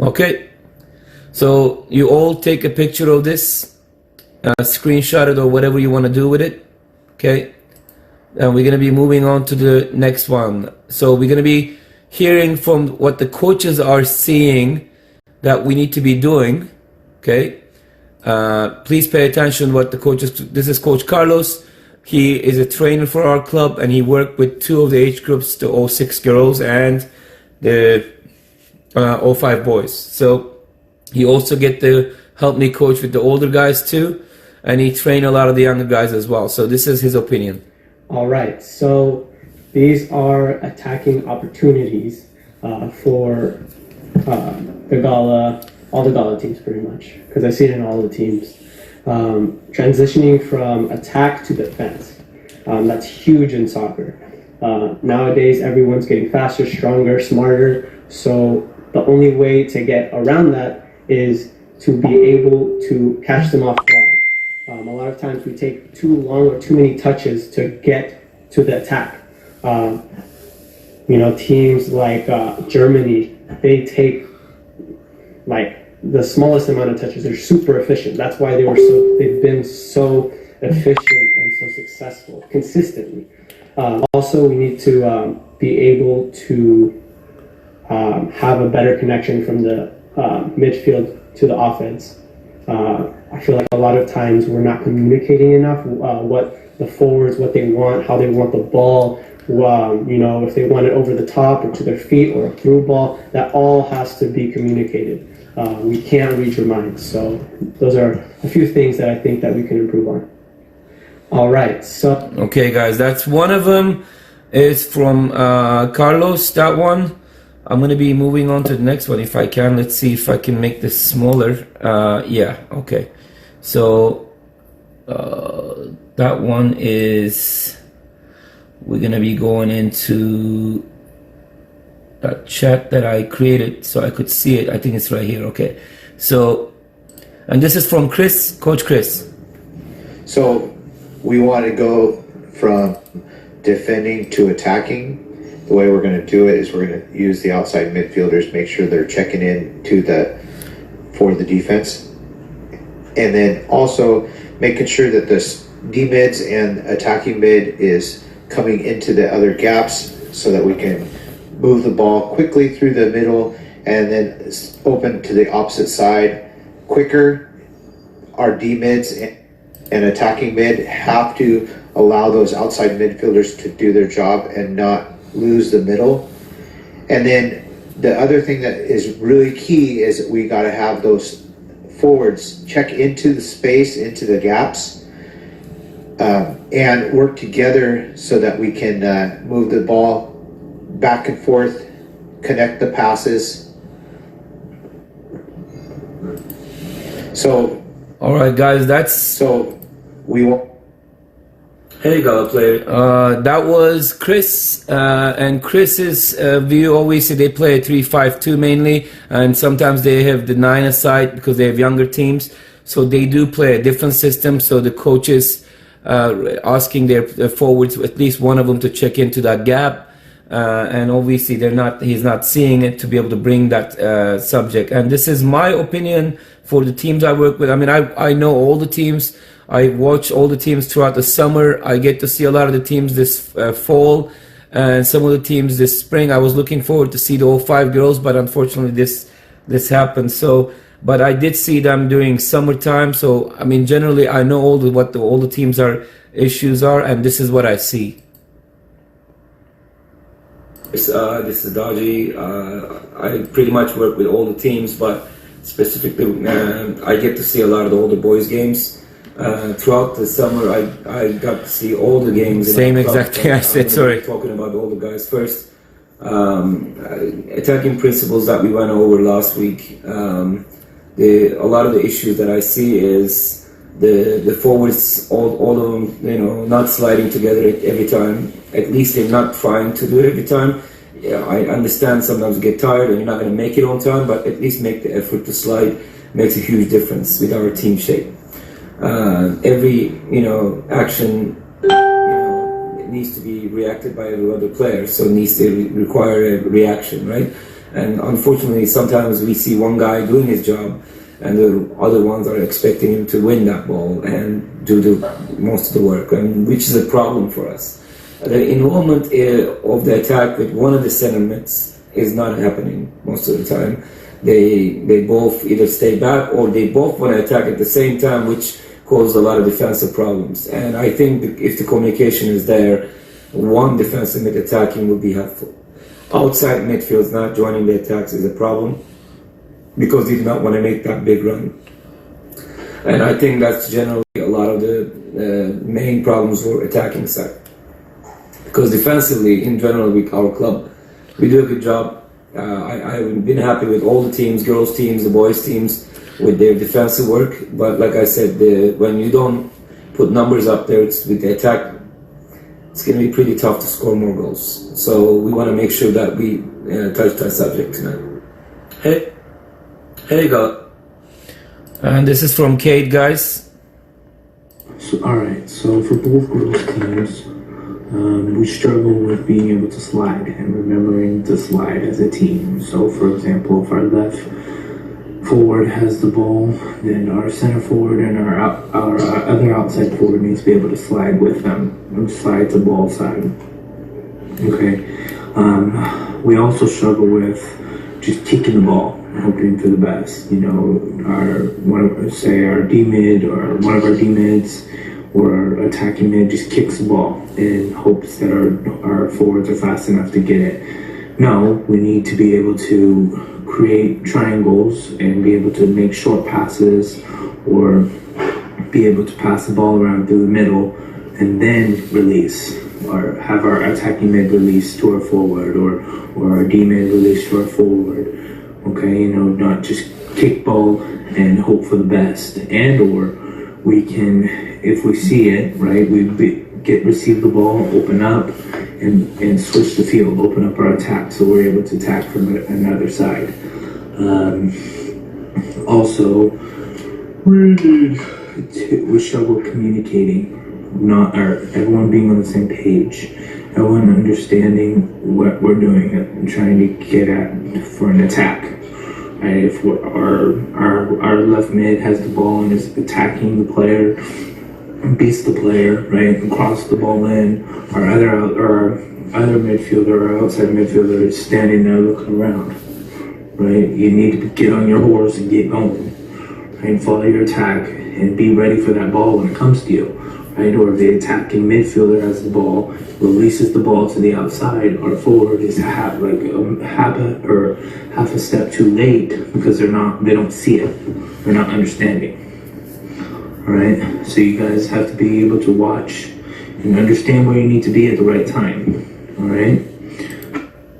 Okay, so you all take a picture of this, screenshot it or whatever you want to do with it. Okay, and we're going to be moving on to the next one. So we're going to be hearing from what the coaches are seeing that we need to be doing. Okay, please pay attention what the coaches. This is Coach Carlos. He is a trainer for our club, and he worked with two of the age groups, the 06 girls and the 05 boys. So he also get to help me coach with the older guys too, and he train a lot of the younger guys as well. So this is his opinion. All right, so these are attacking opportunities for the Gala, all the Gala teams pretty much, because I see it in all the teams. Transitioning from attack to defense. That's huge in soccer. Nowadays, everyone's getting faster, stronger, smarter. So the only way to get around that is to be able to catch them off guard. A lot of times we take too long or too many touches to get to the attack. Teams like Germany, they take like the smallest amount of touches. They're super efficient. That's why they've been so efficient and so successful consistently. Also, we need to be able to have a better connection from the midfield to the offense. I feel like a lot of times we're not communicating enough what the forwards, what they want, how they want the ball, if they want it over the top or to their feet or a through ball. That all has to be communicated. We can't read your mind. So those are a few things that I think that we can improve on. All right, so okay guys, that's one of them. Is from Carlos, that one. I'm gonna be moving on to the next one if I can. Let's see if I can make this smaller. Yeah, okay. So that one is, we're gonna be going into that chat that I created so I could see it. I think it's right here. Okay, so, and this is from Chris, Coach Chris. So we want to go from defending to attacking. The way we're going to do it is we're going to use the outside midfielders, make sure they're checking in for the defense, and then also making sure that the D mids and attacking mid is coming into the other gaps so that we can move the ball quickly through the middle and then open to the opposite side quicker. Our D mids and attacking mid have to allow those outside midfielders to do their job and not lose the middle. And then the other thing that is really key is we got to have those forwards check into the space, into the gaps, and work together so that we can move the ball back and forth, connect the passes. So, all right, guys, we want. Hey, Gala player. That was Chris, and Chris's view. Obviously, they play a 3-5-2 mainly, and sometimes they have the 9 aside because they have younger teams. So they do play a different system. So the coaches asking their forwards, at least one of them, to check into that gap. And obviously he's not seeing it to be able to bring that subject. And this is my opinion for the teams I work with. I mean, I know all the teams. I watch all the teams throughout the summer. I get to see a lot of the teams this fall and some of the teams this spring. I was looking forward to see the 05 girls, but unfortunately this happened. So, but I did see them during summertime. So, I mean, generally I know what all the teams issues are, and this is what I see. This is Daji. I pretty much work with all the teams, but specifically I get to see a lot of the older boys games. Throughout the summer, I got to see all the games. Same exact thing I said, sorry. Talking about all the guys first. Attacking principles that we went over last week. A lot of the issues that I see is the forwards, all of them, not sliding together every time. At least they're not trying to do it every time. Yeah, I understand sometimes you get tired and you're not going to make it on time, but at least make the effort to slide. Makes a huge difference with our team shape. Every action it needs to be reacted by every other player, so it needs to require a reaction, right? And unfortunately, sometimes we see one guy doing his job, and the other ones are expecting him to win that ball and do the most of the work, and which is a problem for us. The involvement of the attack with one of the center mids is not happening most of the time. They both either stay back or they both want to attack at the same time, which causes a lot of defensive problems. And I think if the communication is there, one defensive mid attacking would be helpful. Outside midfields not joining the attacks is a problem because they do not want to make that big run. And I think that's generally a lot of the main problems for attacking side. Because defensively, in general, our club, we do a good job. I've been happy with all the teams, girls teams, the boys teams, with their defensive work. But like I said, when you don't put numbers up there, it's with the attack, it's going to be pretty tough to score more goals. So we want to make sure that we touch that subject tonight. Hey, God. And this is from Kate, guys. Alright, so for both girls teams, we struggle with being able to slide and remembering to slide as a team. So, for example, if our left forward has the ball, then our center forward and our other outside forward needs to be able to slide with them and slide to ball side. Okay. We also struggle with just kicking the ball, hoping for the best. You know, our D mid or one of our D mids or our attacking mid just kicks the ball in hopes that our forwards are fast enough to get it. No, we need to be able to create triangles and be able to make short passes or be able to pass the ball around through the middle and then release, or have our attacking mid release to our forward or our D mid release to our forward. Okay, you know, not just kick ball and hope for the best. And or we can, if we see it, right, receive the ball, open up, and switch the field, open up our attack so we're able to attack from another side. Also, we struggle communicating, everyone being on the same page, everyone understanding what we're doing and trying to get at for an attack. Right? If our left mid has the ball and is attacking the player, beats the player, right, and crosses the ball in, our other midfielder or outside midfielder is standing there looking around, right? You need to get on your horse and get going, right? Follow your attack and be ready for that ball when it comes to you, right? Or if the attacking midfielder has the ball, releases the ball to the outside, our forward is half a step too late because they don't see it, they're not understanding. Alright, so you guys have to be able to watch and understand where you need to be at the right time.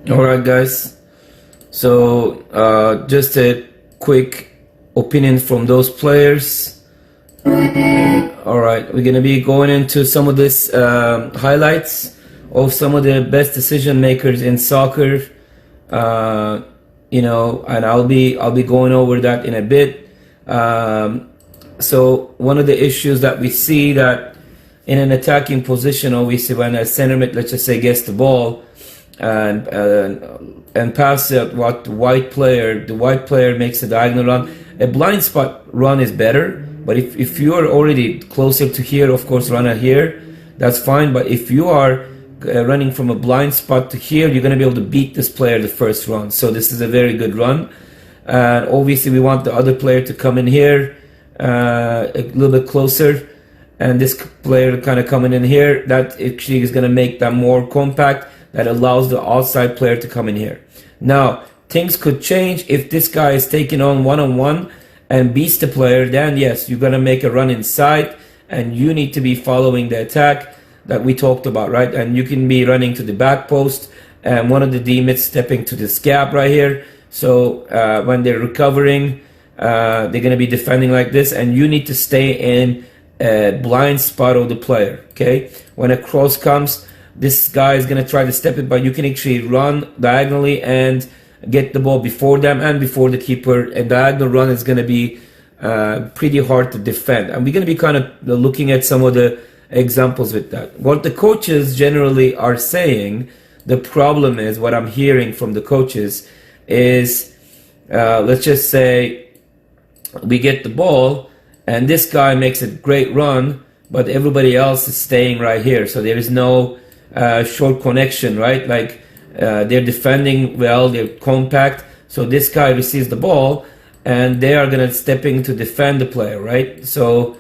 Alright, guys. So, just a quick opinion from those players. Alright, we're gonna be going into some of this highlights of some of the best decision makers in soccer. You know, and I'll be going over that in a bit. So one of the issues that we see that in an attacking position, obviously when a center mid, let's just say, gets the ball and passes it, the white player makes a diagonal run. A blind spot run is better, but if you are already closer to here, of course, run it here, that's fine. But if you are running from a blind spot to here, you're going to be able to beat this player the first run. So this is a very good run. And obviously we want the other player to come in here a little bit closer, and this player kind of coming in here, that actually is going to make that more compact, that allows the outside player to come in here. Now things could change if this guy is taking on one-on-one and beats the player. Then yes, you're going to make a run inside and you need to be following the attack that we talked about, right? And you can be running to the back post and one of the D-mids stepping to this gap right here. So when they're recovering, they're going to be defending like this, and you need to stay in a blind spot of the player. Okay, when a cross comes, this guy is going to try to step it, but you can actually run diagonally and get the ball before them and before the keeper. A diagonal run is going to be pretty hard to defend, and we're going to be kind of looking at some of the examples with that. What the coaches generally are saying, the problem is, what I'm hearing from the coaches, is, let's just say we get the ball and this guy makes a great run, but everybody else is staying right here. So there is no short connection, right? Like they're defending well, they're compact. So this guy receives the ball and they are going to step in to defend the player, right? So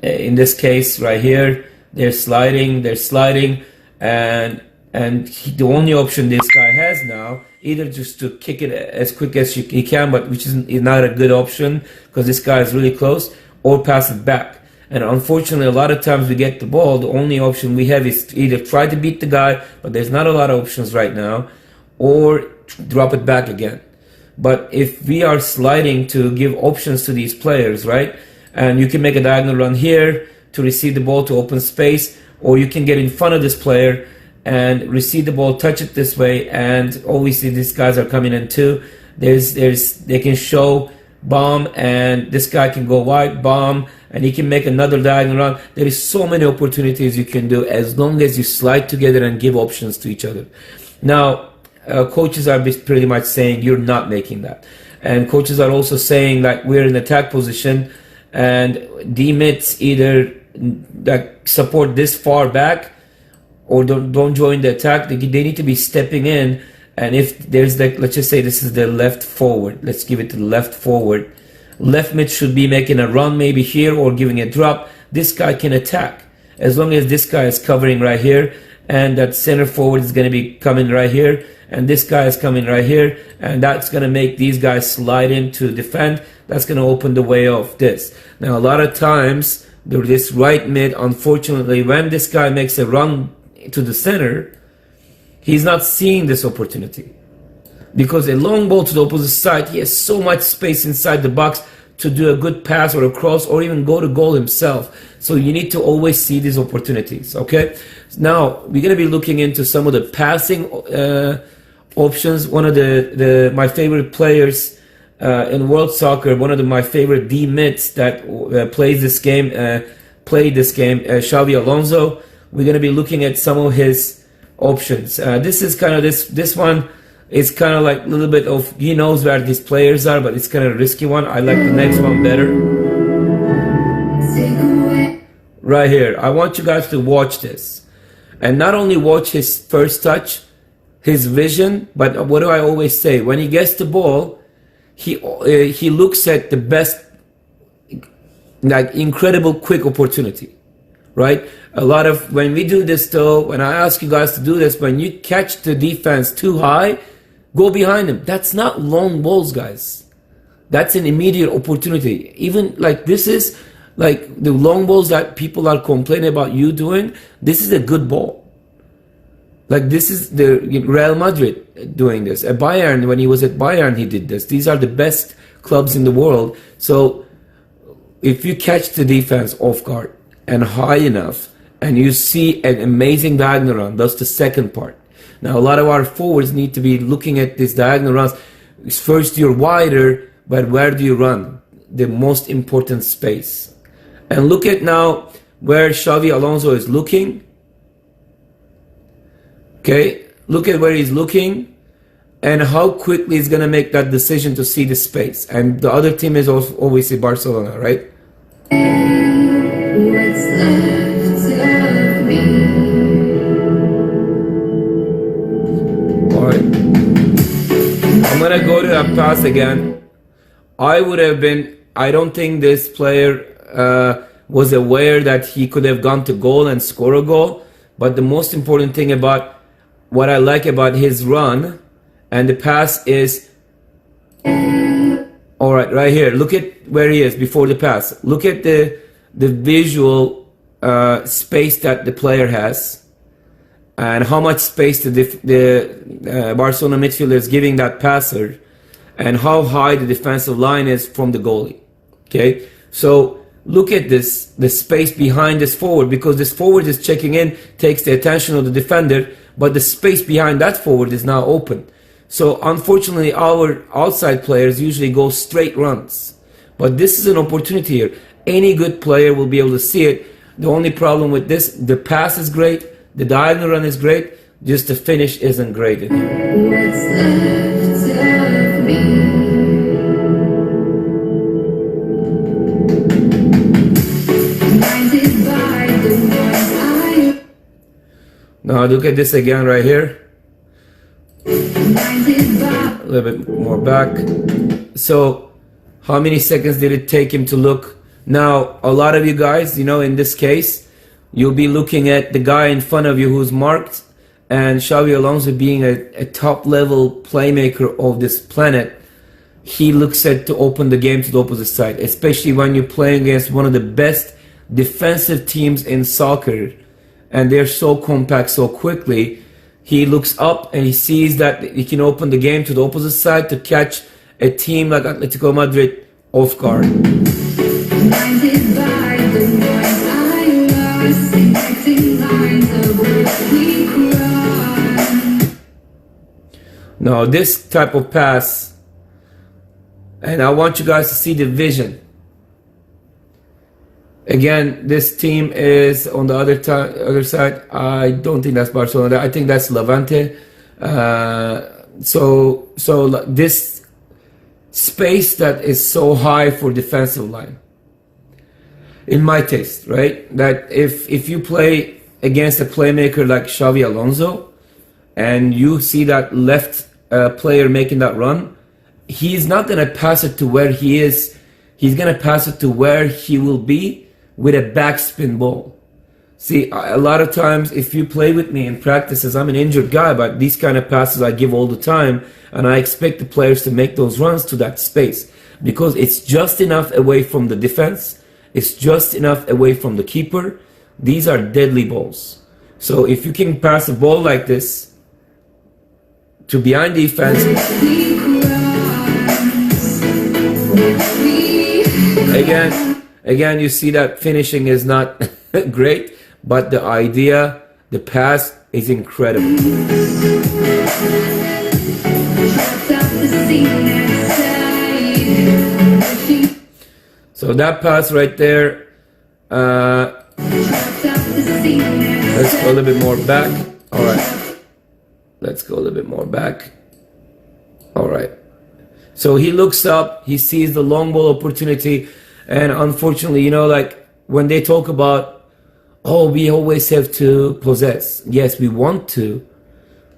in this case right here, they're sliding, and the only option this guy has now, either just to kick it as quick as he can, but which is not a good option because this guy is really close, or pass it back. And unfortunately, a lot of times we get the ball, the only option we have is to either try to beat the guy, but there's not a lot of options right now, or drop it back again. But if we are sliding to give options to these players, right, and you can make a diagonal run here to receive the ball to open space, or you can get in front of this player and receive the ball, touch it this way, and obviously these guys are coming in too. They can show bomb, and this guy can go wide, bomb, and he can make another diagonal run. There is so many opportunities you can do as long as you slide together and give options to each other. Now, coaches are pretty much saying you're not making that, and coaches are also saying that we're in attack position, and D-mids either that support this far back or don't join the attack. They need to be stepping in. And if there's like, let's just say this is the left forward, let's give it to the left forward. Left mid should be making a run maybe here or giving a drop. This guy can attack as long as this guy is covering right here, and that center forward is going to be coming right here, and this guy is coming right here, and that's going to make these guys slide in to defend. That's going to open the way of this. Now, a lot of times, this right mid, unfortunately, when this guy makes a run to the center, he's not seeing this opportunity. Because a long ball to the opposite side, he has so much space inside the box to do a good pass or a cross or even go to goal himself. So you need to always see these opportunities, okay? Now, we're going to be looking into some of the passing options. One of my favorite players in world soccer, one of my favorite D-mids that played this game, Xavi Alonso. We're going to be looking at some of his options. This is kind of this one is kind of like a little bit of, he knows where these players are, but it's kind of a risky one. I like the next one better. Right here. I want you guys to watch this. And not only watch his first touch, his vision, but what do I always say? When he gets the ball, he looks at the best, like incredible quick opportunity, right? A lot of, when we do this though, when I ask you guys to do this, when you catch the defense too high, go behind him. That's not long balls, guys. That's an immediate opportunity. Even like this is like the long balls that people are complaining about you doing. This is a good ball. Like this is the Real Madrid doing this. At Bayern, when he was at Bayern, he did this. These are the best clubs in the world. So if you catch the defense off guard and high enough, and you see an amazing diagonal run, that's the second part. Now, a lot of our forwards need to be looking at these diagonal runs. First, you're wider, but where do you run? The most important space. And look at now where Xavi Alonso is looking. Okay, look at where he's looking and how quickly he's going to make that decision to see the space. And the other team is also obviously Barcelona, right? What's left of me? All right. I'm going to go to that pass again. I don't think this player was aware that he could have gone to goal and score a goal. But the most important thing about what I like about his run and the pass is, all right, right here. Look at where he is before the pass. Look at the visual space that the player has and how much space the Barcelona midfielder is giving that passer and how high the defensive line is from the goalie. Okay, so look at this, the space behind this forward, because this forward is checking in, takes the attention of the defender, but the space behind that forward is now open. So unfortunately, our outside players usually go straight runs. But this is an opportunity here. Any good player will be able to see it. The only problem with this, the pass is great, the diagonal run is great, just the finish isn't great in him. What's left of me? Blinded by the ones I Now look at this again right here. blinded by. A little bit more back. So how many seconds did it take him to look? Now, a lot of you guys, you know, in this case, you'll be looking at the guy in front of you who's marked, and Xavi Alonso being a top level playmaker of this planet, he looks set to open the game to the opposite side, especially when you're playing against one of the best defensive teams in soccer, and they're so compact so quickly. He looks up and he sees that he can open the game to the opposite side to catch a team like Atletico Madrid off guard. Blinded by the ones I lost, connecting lines of which we cross. Now this type of pass, and I want you guys to see the vision. Again, this team is on the other side. I don't think that's Barcelona. I think that's Levante. So this space that is so high for defensive line, in my taste, right? That if you play against a playmaker like Xavi Alonso, and you see that left player making that run, he's not gonna pass it to where he is. He's gonna pass it to where he will be with a backspin ball. See, a lot of times if you play with me in practices, I'm an injured guy, but these kind of passes I give all the time, and I expect the players to make those runs to that space because it's just enough away from the defense, it's just enough away from the keeper. These are deadly balls. So if you can pass a ball like this to behind defense, We cross. We Again, you see that finishing is not great, but the idea, the pass is incredible. So that pass right there, let's go a little bit more back. All right. Let's go a little bit more back. All right. So he looks up, he sees the long ball opportunity. And unfortunately, you know, like when they talk about, oh, we always have to possess. Yes, we want to.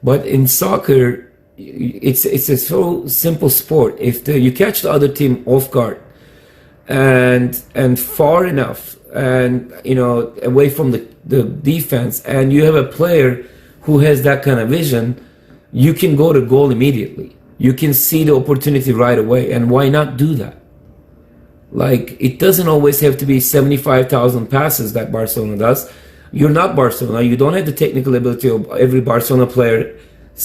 But in soccer, it's a so simple sport. If you catch the other team off guard and far enough and, you know, away from the defense, and you have a player who has that kind of vision, you can go to goal immediately. You can see the opportunity right away. And why not do that? Like, it doesn't always have to be 75,000 passes that Barcelona does. You're not Barcelona. You don't have the technical ability of every Barcelona player,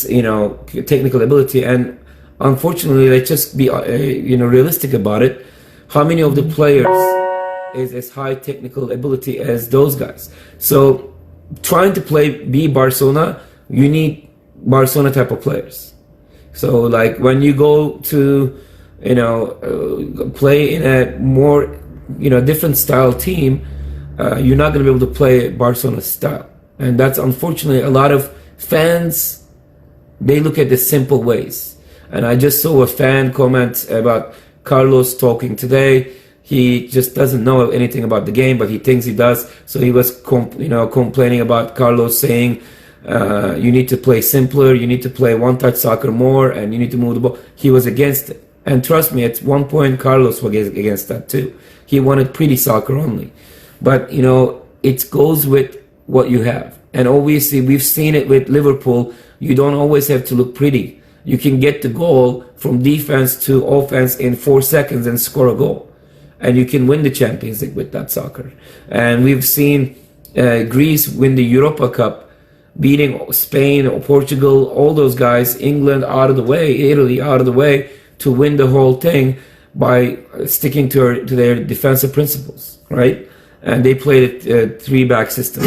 you know, technical ability. And unfortunately, let's just be, you know, realistic about it. How many of the players is as high technical ability as those guys? So trying to be Barcelona, you need Barcelona type of players. So like when you go to, you know, play in a more, you know, different style team, you're not going to be able to play Barcelona style. And that's unfortunately a lot of fans, they look at the simple ways. And I just saw a fan comment about Carlos talking today. He just doesn't know anything about the game, but he thinks he does. So he was, complaining about Carlos saying, you need to play simpler, you need to play one-touch soccer more, and you need to move the ball. He was against it. And trust me, at one point, Carlos was against that too. He wanted pretty soccer only. But, you know, it goes with what you have. And obviously, we've seen it with Liverpool. You don't always have to look pretty. You can get the goal from defense to offense in 4 seconds and score a goal. And you can win the Champions League with that soccer. And we've seen Greece win the Europa Cup, beating Spain or Portugal, all those guys, England out of the way, Italy out of the way, to win the whole thing by sticking to their defensive principles, right? And they played a 3-back system.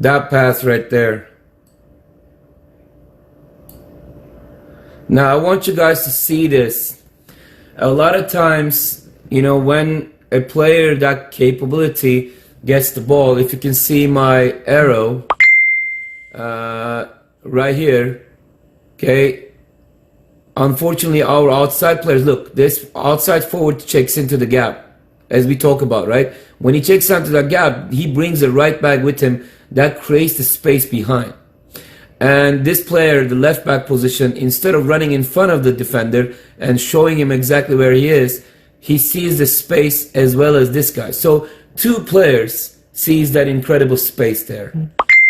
That pass right there. Now I want you guys to see this. A lot of times, you know, when a player that capability gets the ball, if you can see my arrow right here, okay, unfortunately our outside players, look, this outside forward checks into the gap, as we talk about, right? When he checks into that gap, he brings the right back with him. That creates the space behind. And this player, the left back position, instead of running in front of the defender and showing him exactly where he is, he sees the space as well as this guy. So two players sees that incredible space there.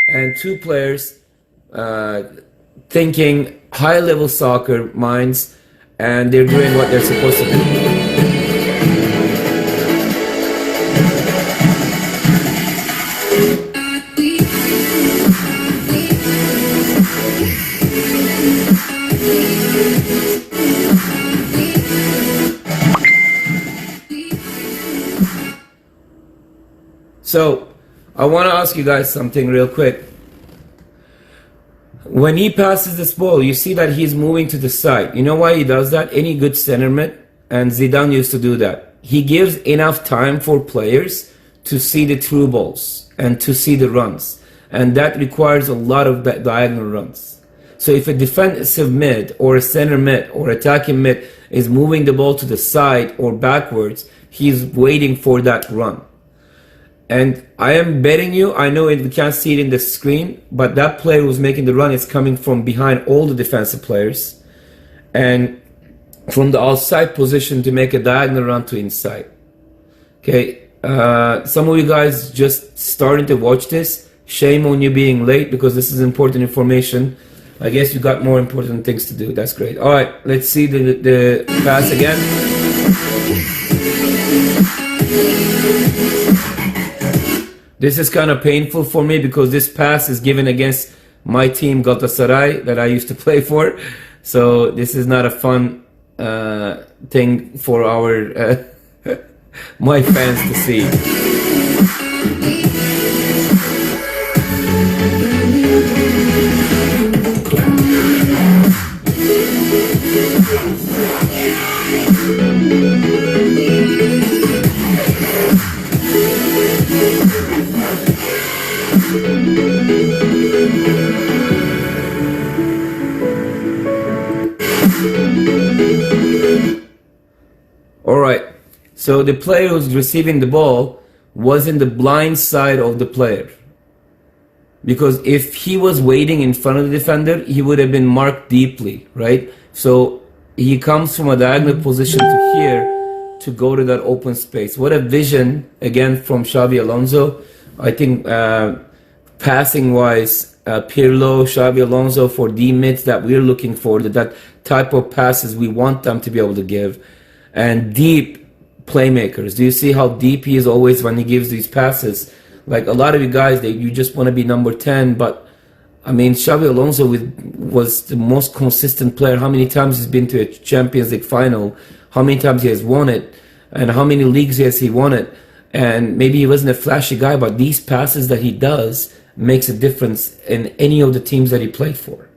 And two players thinking high level soccer minds, and they're doing what they're supposed to do. So, I want to ask you guys something real quick. When he passes this ball, you see that he's moving to the side. You know why he does that? Any good center mid, and Zidane used to do that. He gives enough time for players to see the through balls and to see the runs. And that requires a lot of diagonal runs. So if a defensive mid or a center mid or attacking mid is moving the ball to the side or backwards, he's waiting for that run. And I am betting you, I know we can't see it in the screen, but that player who's making the run is coming from behind all the defensive players and from the outside position to make a diagonal run to inside. Okay, some of you guys just starting to watch this. Shame on you being late, because this is important information. I guess you got more important things to do. That's great. All right, let's see the pass again. This is kind of painful for me because this pass is given against my team Galatasaray that I used to play for. So this is not a fun thing for our my fans to see. All right, so the player who's receiving the ball was in the blind side of the player, because if he was waiting in front of the defender, he would have been marked deeply, right? So he comes from a diagonal position to here to go to that open space. What a vision, again, from Xabi Alonso. I think passing-wise, Pirlo, Xabi Alonso, for the mids that we're looking for, that type of passes we want them to be able to give. And deep playmakers. Do you see how deep he is always when he gives these passes? Like a lot of you guys, you just want to be number 10, but I mean, Xabi Alonso was the most consistent player. How many times he's been to a Champions League final? How many times he has won it? And how many leagues has he won it? And maybe he wasn't a flashy guy, but these passes that he does makes a difference in any of the teams that he played for.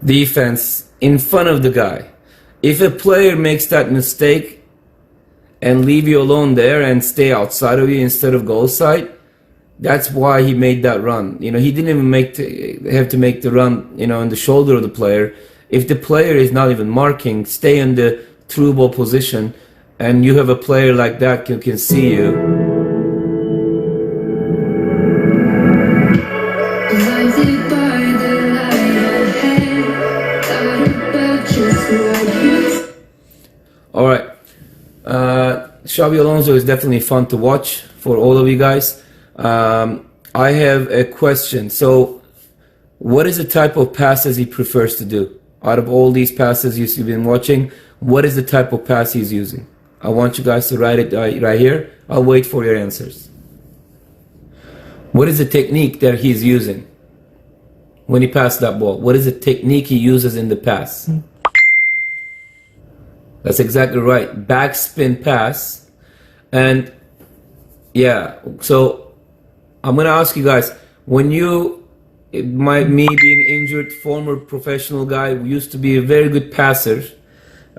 Defense in front of the guy. If a player makes that mistake and leave you alone there and stay outside of you instead of goal side, that's why he made that run. You know, he didn't even have to make the run, you know, on the shoulder of the player. If the player is not even marking, stay in the through ball position, and you have a player like that who can see you. Blinded by the light ahead, thought about just Xavi Alonso is definitely fun to watch for all of you guys. I have a question. So, what is the type of passes he prefers to do? Out of all these passes you've been watching, what is the type of pass he's using? I want you guys to write it right here. I'll wait for your answers. What is the technique that he's using when he passed that ball? What is the technique he uses in the pass? That's exactly right. Backspin pass. And yeah, so I'm going to ask you guys, when me being injured, former professional guy, who used to be a very good passer,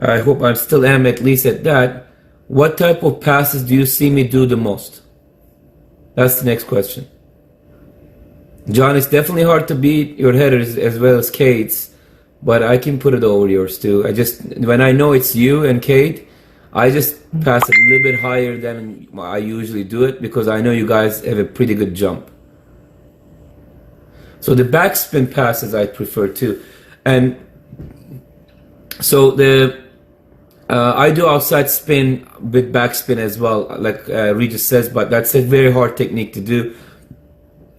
I hope I still am at least at that, what type of passes do you see me do the most? That's the next question. John, it's definitely hard to beat your headers as well as Kate's, but I can put it over yours too. When I know it's you and Kate, I just pass it a little bit higher than I usually do it because I know you guys have a pretty good jump. So the backspin passes I prefer too. And so I do outside spin with backspin as well, like Regis says, but that's a very hard technique to do.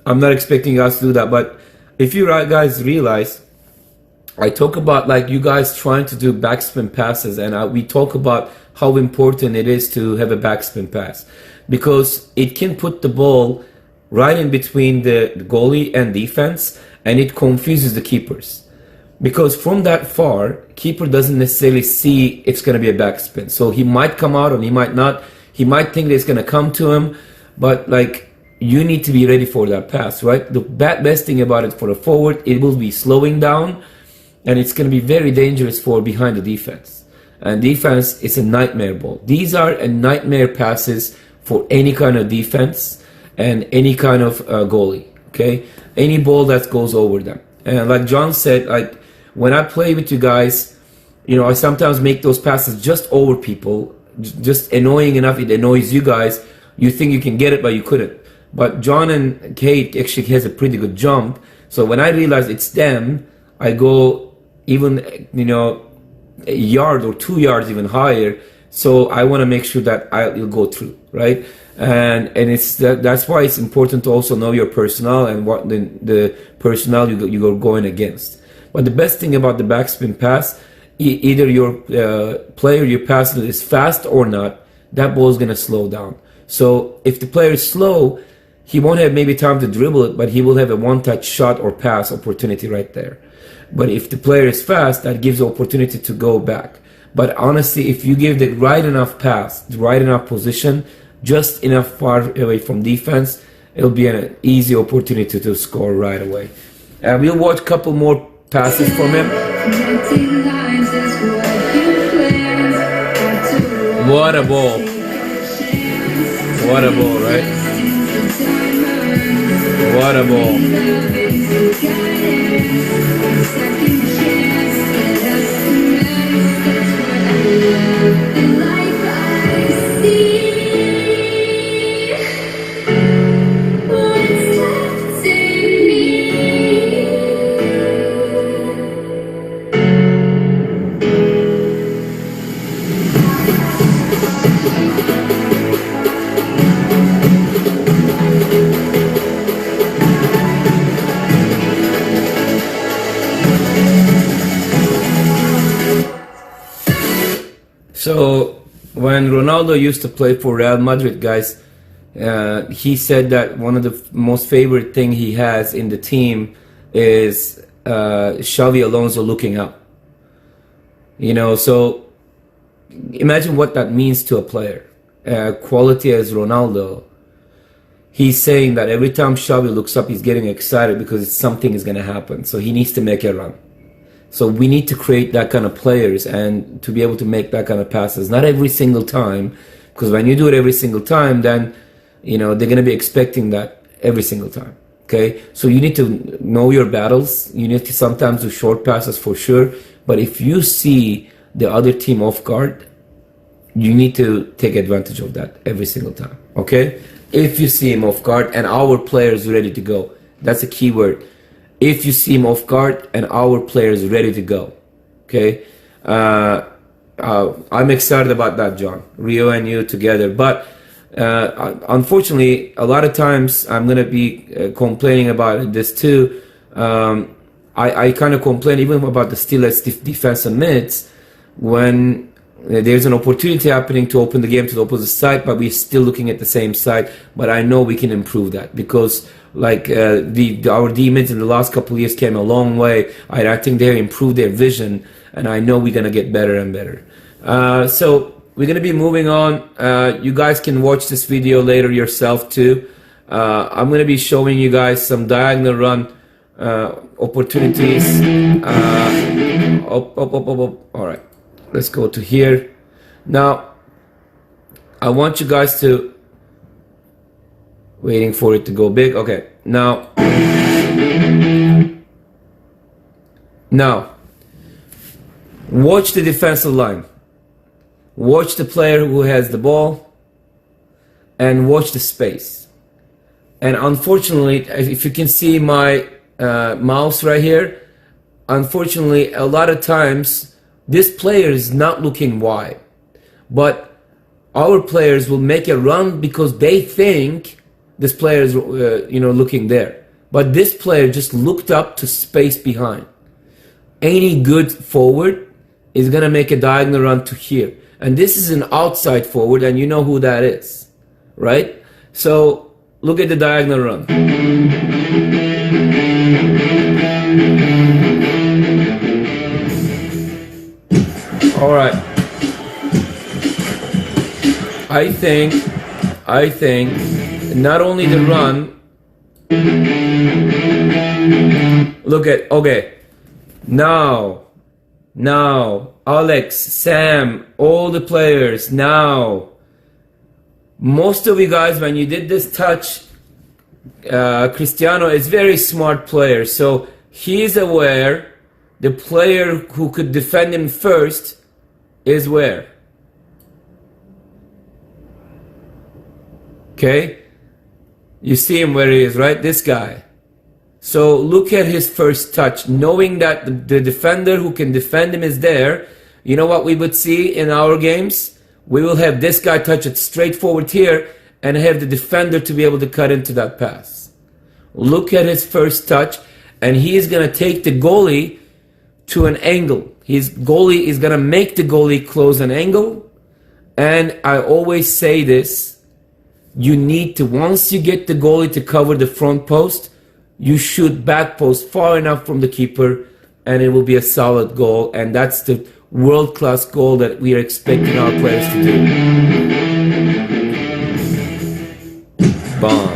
I'm not expecting us to do that, but if you guys realize, I talk about like you guys trying to do backspin passes, and we talk about how important it is to have a backspin pass because it can put the ball right in between the goalie and defense, and it confuses the keepers. Because from that far, keeper doesn't necessarily see it's going to be a backspin. So he might come out and he might not. He might think that it's going to come to him, but like you need to be ready for that pass, right? The best thing about it for a forward, it will be slowing down, and it's going to be very dangerous for behind the defense. And defense is a nightmare ball. These are a nightmare passes for any kind of defense and any kind of goalie, okay? Any ball that goes over them. And like John said, like when I play with you guys, you know, I sometimes make those passes just over people, just annoying enough. It annoys you guys. You think you can get it, but you couldn't. But John and Kate actually has a pretty good jump. So when I realize it's them, I go even, you know, a yard or 2 yards even higher. So I want to make sure that you'll go through, right? And it's that's why it's important to also know your personnel and what the personnel you're going against. But the best thing about the backspin pass, either your player you pass is fast or not, that ball is going to slow down. So if the player is slow, he won't have maybe time to dribble it, but he will have a one-touch shot or pass opportunity right there. But if the player is fast, that gives the opportunity to go back. But honestly, if you give the right enough pass, the right enough position, just enough far away from defense, it'll be an easy opportunity to score right away. We'll watch a couple more passes from him. What a ball. What a ball, right? What a ball. So when Ronaldo used to play for Real Madrid, guys, he said that one of the most favorite thing he has in the team is Xavi Alonso looking up. You know, so imagine what that means to a player. Quality as Ronaldo. He's saying that every time Xavi looks up, he's getting excited because something is going to happen. So he needs to make a run. So we need to create that kind of players and to be able to make that kind of passes. Not every single time, because when you do it every single time, then, you know, they're going to be expecting that every single time. Okay? So you need to know your battles. You need to sometimes do short passes for sure. But if you see the other team off guard, you need to take advantage of that every single time. Okay? If you see him off guard and our player is ready to go. That's a key word. If you see him off guard and our player is ready to go, okay? I'm excited about that, John. Rio and you together. But unfortunately, a lot of times I'm going to be complaining about this too. I kind of complain even about the Steelers defense and mids when there's an opportunity happening to open the game to the opposite side, but we're still looking at the same side. But I know we can improve that because like our D mids in the last couple of years came a long way. I think they improved their vision, and I know we're going to get better and better. So we're going to be moving on. You guys can watch this video later yourself too. I'm going to be showing you guys some diagonal run opportunities. Up. All right, let's go to here. Now, I want you guys to waiting for it to go big. Okay, now, watch the defensive line. Watch the player who has the ball, and watch the space. And unfortunately, if you can see my mouse right here, unfortunately, a lot of times this player is not looking wide, but our players will make a run because they think this player is looking there, but this player just looked up to space behind. Any good forward is gonna make a diagonal run to here, and this is an outside forward, and you know who that is, right? So look at the diagonal run. All right. I think not only the run. Look at, okay. Now, Alex, Sam, all the players, now. Most of you guys, when you did this touch, Cristiano is very smart player. So he's aware the player who could defend him first is where? Okay? You see him where he is, right? This guy. So look at his first touch, knowing that the defender who can defend him is there. You know what we would see in our games? We will have this guy touch it straight forward here and have the defender to be able to cut into that pass. Look at his first touch, and he is going to take the goalie to an angle. His goalie is going to make the goalie close an angle. And I always say this, you need to, once you get the goalie to cover the front post, you shoot back post far enough from the keeper, and it will be a solid goal. And that's the world-class goal that we are expecting our players to do. Bomb.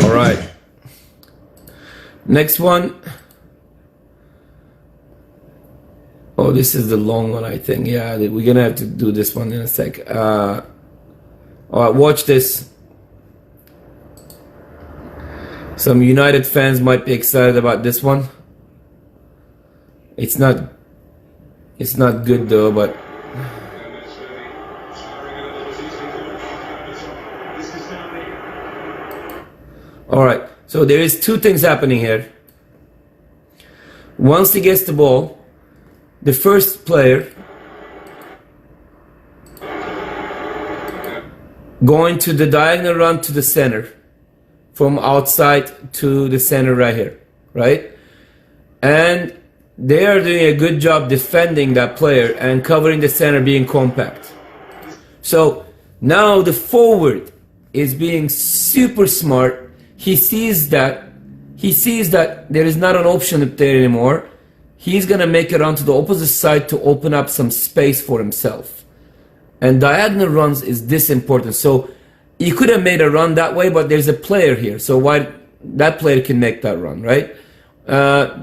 All right. Next one. Oh, this is the long one, I think. Yeah, we're gonna have to do this one in a sec. All right, watch this. Some United fans might be excited about this one. It's not good though, but all right. So there is two things happening here. Once he gets the ball, the first player going to the diagonal run to the center, from outside to the center right here, right? And they are doing a good job defending that player and covering the center, being compact. So now the forward is being super smart. He sees that there is not an option up there anymore. He's gonna make it onto the opposite side to open up some space for himself. And diagonal runs is this important. So he could have made a run that way, but there's a player here. So why that player can make that run, right?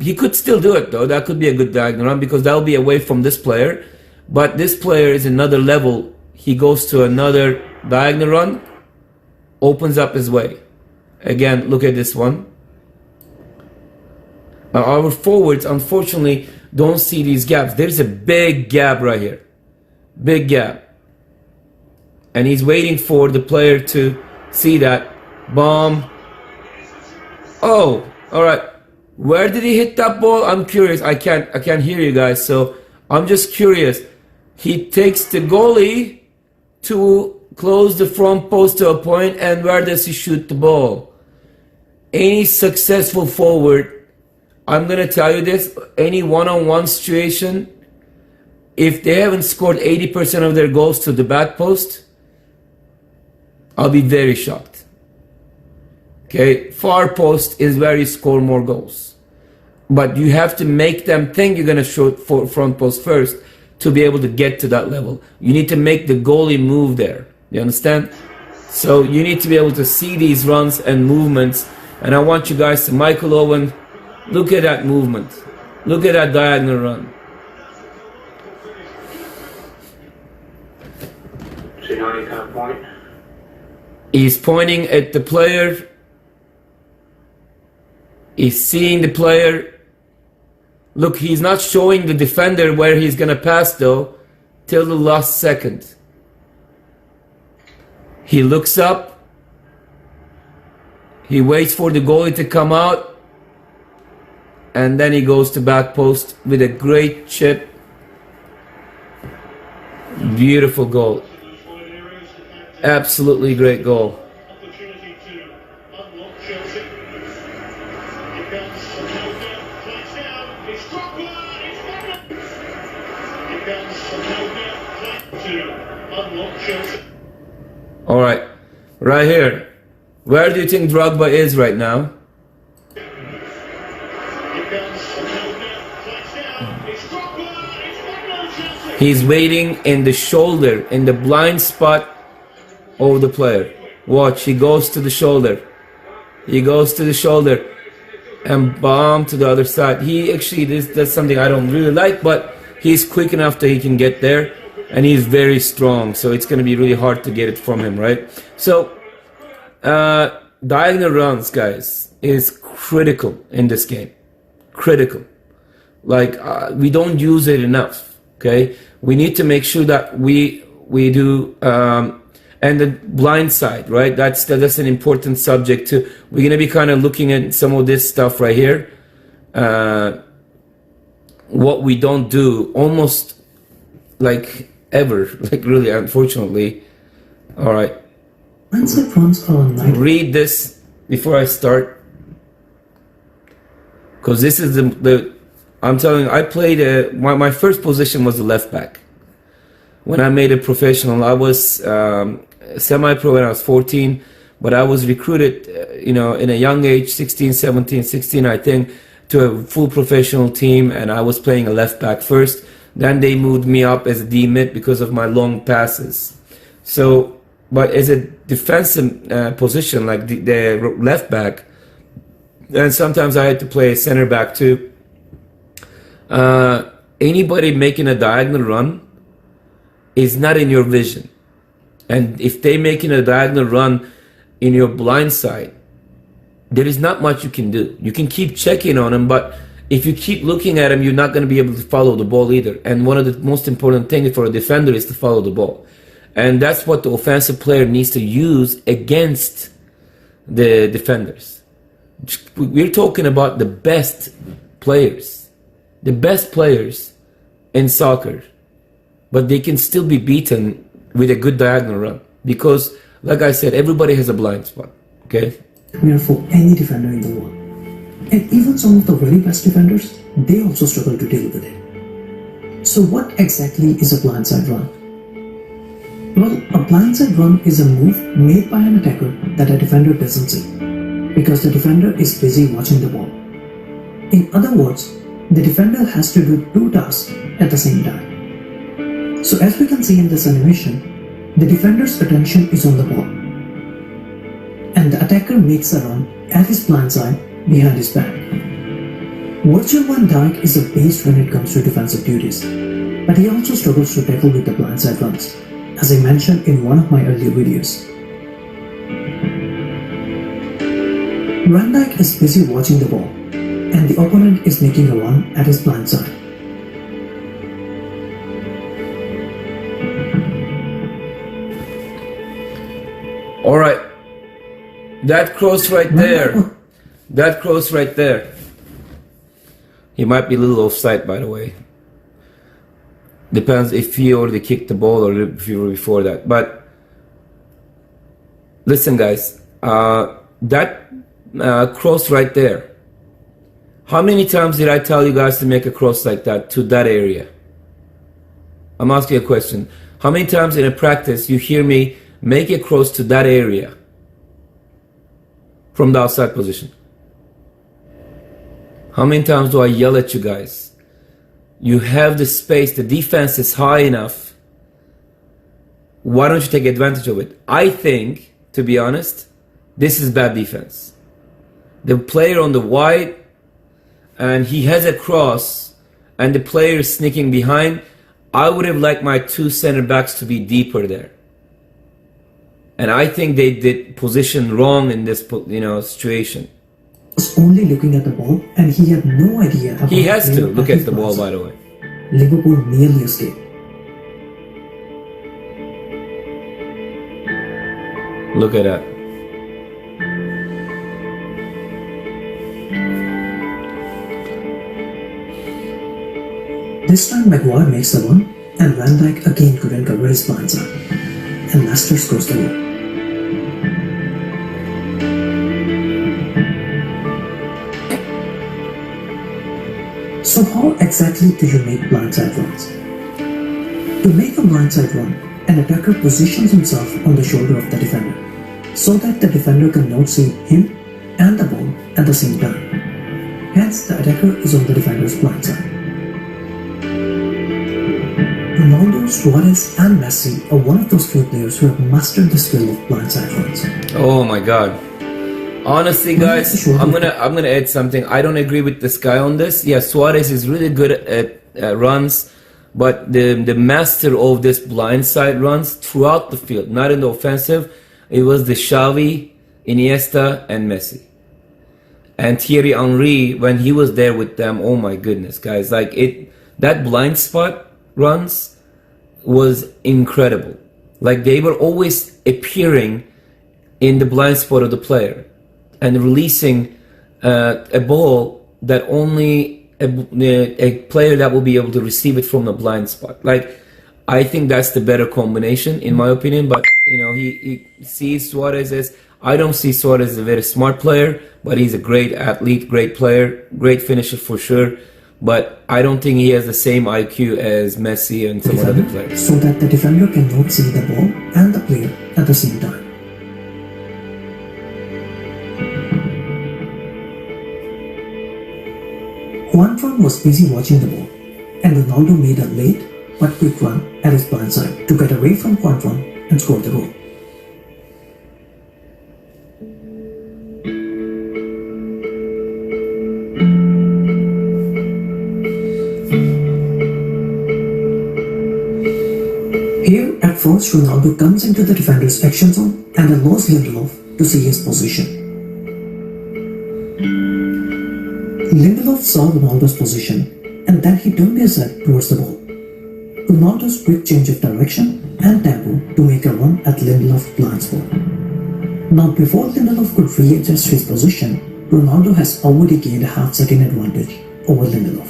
He could still do it though. That could be a good diagonal run because that'll be away from this player. But this player is another level. He goes to another diagonal run, opens up his way. Again, look at this one. Our forwards, unfortunately, don't see these gaps. There's a big gap right here. Big gap. And he's waiting for the player to see that. Bomb. Oh, all right. Where did he hit that ball? I'm curious. I can't hear you guys, so I'm just curious. He takes the goalie to close the front post to a point, and where does he shoot the ball? Any successful forward, I'm gonna tell you this, any one-on-one situation, if they haven't scored 80% of their goals to the back post, I'll be very shocked. Okay, far post is where you score more goals. But you have to make them think you're gonna shoot for front post first to be able to get to that level. You need to make the goalie move there. You understand? So you need to be able to see these runs and movements. And I want you guys to, Michael Owen, look at that movement. Look at that diagonal run. So now you can point. He's pointing at the player. He's seeing the player. Look, he's not showing the defender where he's gonna pass though, till the last second. He looks up. He waits for the goalie to come out. And then he goes to back post with a great chip. Beautiful goal. Absolutely great goal. Opportunity to unlock Chelsea. Here comes Sonoga, plays down, it's Drogba, it's Drogba. Here comes Sonoga, plays to unlock Chelsea. All right, right here. Where do you think Drogba is right now? Here comes Sonoga, plays down, it's Drogba, it's 1-0 Chelsea. He's waiting in the shoulder, in the blind spot of the player. Watch, he goes to the shoulder. He goes to the shoulder and bomb to the other side. He actually, that's something I don't really like, but he's quick enough that he can get there, and he's very strong, so it's going to be really hard to get it from him, right? So, diagonal runs, guys, is critical in this game. Critical. Like, we don't use it enough, okay? We need to make sure that we do, and the blind side, right? That's an important subject too. We're gonna be kind of looking at some of this stuff right here. What we don't do almost like ever, like really, unfortunately. All right. Mindset runs are night. Read this before I start, because this is the. I'm telling you, I played my first position was the left back. When I made it professional, I was semi-pro when I was 14, but I was recruited, in a young age, 16, I think, to a full professional team, and I was playing a left back first. Then they moved me up as a D-mid because of my long passes. So, but as a defensive position, like the left back, and sometimes I had to play center back too. Anybody making a diagonal run is not in your vision. And if they making a diagonal run in your blind side, there is not much you can do. You can keep checking on them, but if you keep looking at them, you're not going to be able to follow the ball either. And one of the most important things for a defender is to follow the ball. And that's what the offensive player needs to use against the defenders. We're talking about the best players in soccer, but they can still be beaten with a good diagonal run, because, like I said, everybody has a blind spot. Okay. For any defender in the world. And even some of the very best defenders, they also struggle to deal with it. So what exactly is a blindside run? Well, a blindside run is a move made by an attacker that a defender doesn't see, because the defender is busy watching the ball. In other words, the defender has to do two tasks at the same time. So as we can see in this animation, the defender's attention is on the ball, and the attacker makes a run at his blind side behind his back. Virgil van Dijk is a beast when it comes to defensive duties, but he also struggles to tackle with the blindside runs, as I mentioned in one of my earlier videos. Van Dijk is busy watching the ball, and the opponent is making a run at his blind side. All right. That cross right there. That cross right there. He might be a little offside, by the way. Depends if he already kicked the ball or if you were before that. But listen, guys, that cross right there. How many times did I tell you guys to make a cross like that to that area? I'm asking a question. How many times in a practice you hear me make a cross to that area from the outside position? How many times do I yell at you guys? You have the space, the defense is high enough. Why don't you take advantage of it? I think, to be honest, this is bad defense. The player on the wide, and he has a cross, and the player is sneaking behind. I would have liked my two center backs to be deeper there. And I think they did position wrong in this, situation. Was only looking at the ball and he had no idea about He has to playing look his at the ball, pass. by the way. Liverpool nearly escaped. Look at that. This time Maguire makes the run and Van Dijk again couldn't cover his blind side. And Leicester scores the goal. So how exactly do you make blindside runs? To make a blindside run, an attacker positions himself on the shoulder of the defender so that the defender can not see him and the ball at the same time. Hence, the attacker is on the defender's blind side. Ronaldo, Suarez and Messi are one of those few players who have mastered the skill of blindside runs. Oh my god. Honestly, guys, I'm gonna add something. I don't agree with this guy on this. Yeah, Suarez is really good at runs, but the master of this blindside runs throughout the field, not in the offensive, it was the Xavi, Iniesta, and Messi. And Thierry Henry, when he was there with them, oh my goodness, guys, that blind spot runs was incredible. Like they were always appearing in the blind spot of the player and releasing a ball that only a player that will be able to receive it from the blind spot. Like, I think that's the better combination in my opinion, but he sees Suarez as, I don't see Suarez as a very smart player, but he's a great athlete, great player, great finisher for sure. But I don't think he has the same IQ as Messi and some other players. So that the defender cannot see the ball and the player at the same time. Juanfran was busy watching the ball, and Ronaldo made a late but quick run at his blind side to get away from Juanfran and score the goal. Here, at first, Ronaldo comes into the defender's action zone and allows Lindelof to see his position. Lindelof saw Ronaldo's position and then he turned his head towards the ball. Ronaldo's quick change of direction and tempo to make a run at Lindelof's blind spot. Now before Lindelof could readjust his position, Ronaldo has already gained a half-second advantage over Lindelof.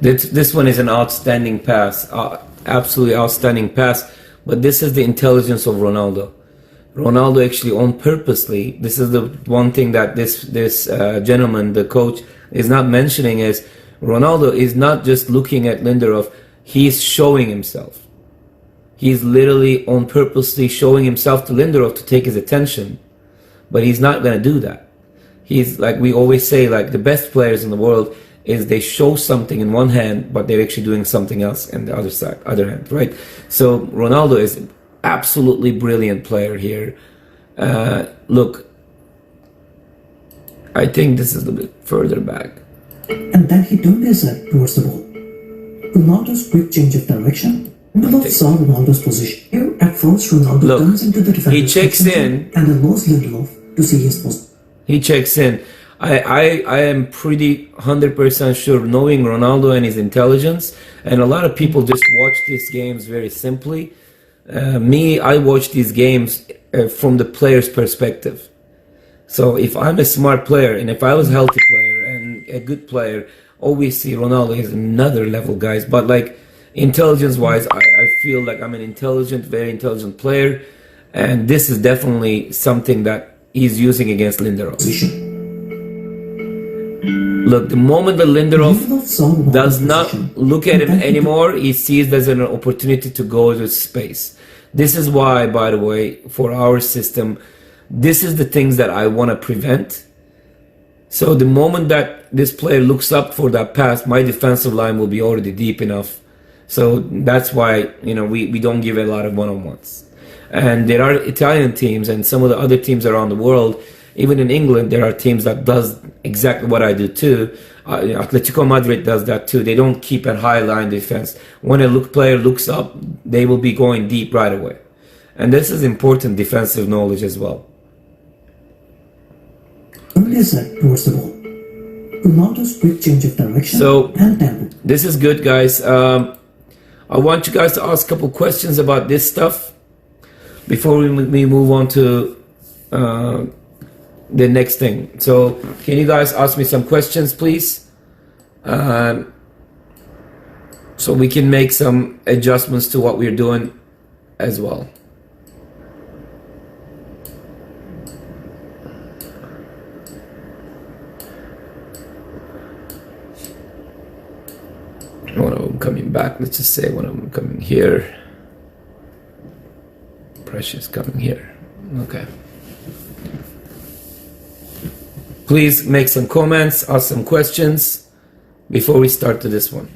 This one is an outstanding pass, absolutely outstanding pass, but this is the intelligence of Ronaldo. Ronaldo actually on purposely, this is the one thing that this gentleman, the coach, is not mentioning is Ronaldo is not just looking at Lindelof, he's showing himself. He's literally on purposely showing himself to Lindelof to take his attention, but he's not going to do that. He's like we always say, like the best players in the world is they show something in one hand, but they're actually doing something else in the other hand, right? So Ronaldo is absolutely brilliant player here. Look, I think this is a bit further back. And then he turned his head towards the ball. Ronaldo's quick change of direction. Lindelof saw Ronaldo's position. Here at first, Ronaldo Look, turns into the defender's he checks action zone in. and allows Lindelof to see his position. He checks in. I am pretty 100% sure, knowing Ronaldo and his intelligence, and a lot of people just watch these games very simply. I watch these games from the player's perspective. So if I'm a smart player and if I was a healthy player and a good player, obviously Ronaldo is another level, guys. But like intelligence wise, I feel like I'm an intelligent, very intelligent player. And this is definitely something that he's using against Lindelof. position. Look, the moment that Lindelof Lindelof saw Ronaldo's does not position, look at him and then he anymore, he sees there's an opportunity to go to space. This is why, by the way, for our system, this is the things that I want to prevent. So the moment that this player looks up for that pass, my defensive line will be already deep enough. So that's why, you know, we don't give a lot of one-on-ones. And there are Italian teams and some of the other teams around the world, even in England, there are teams that does exactly what I do too. Atletico Madrid does that too. They don't keep a high line defense. When a player looks up, they will be going deep right away. And this is important defensive knowledge as well. earlier side towards the ball. Ronaldo's quick change of direction So- and tempo. This is good, guys. I want you guys to ask a couple questions about this stuff before we move on to the next thing. So, can you guys ask me some questions, please? So we can make some adjustments to what we're doing as well. One of them coming back, let's just say one of them coming here. Precious coming here. Okay. Please make some comments, ask some questions before we start to this one.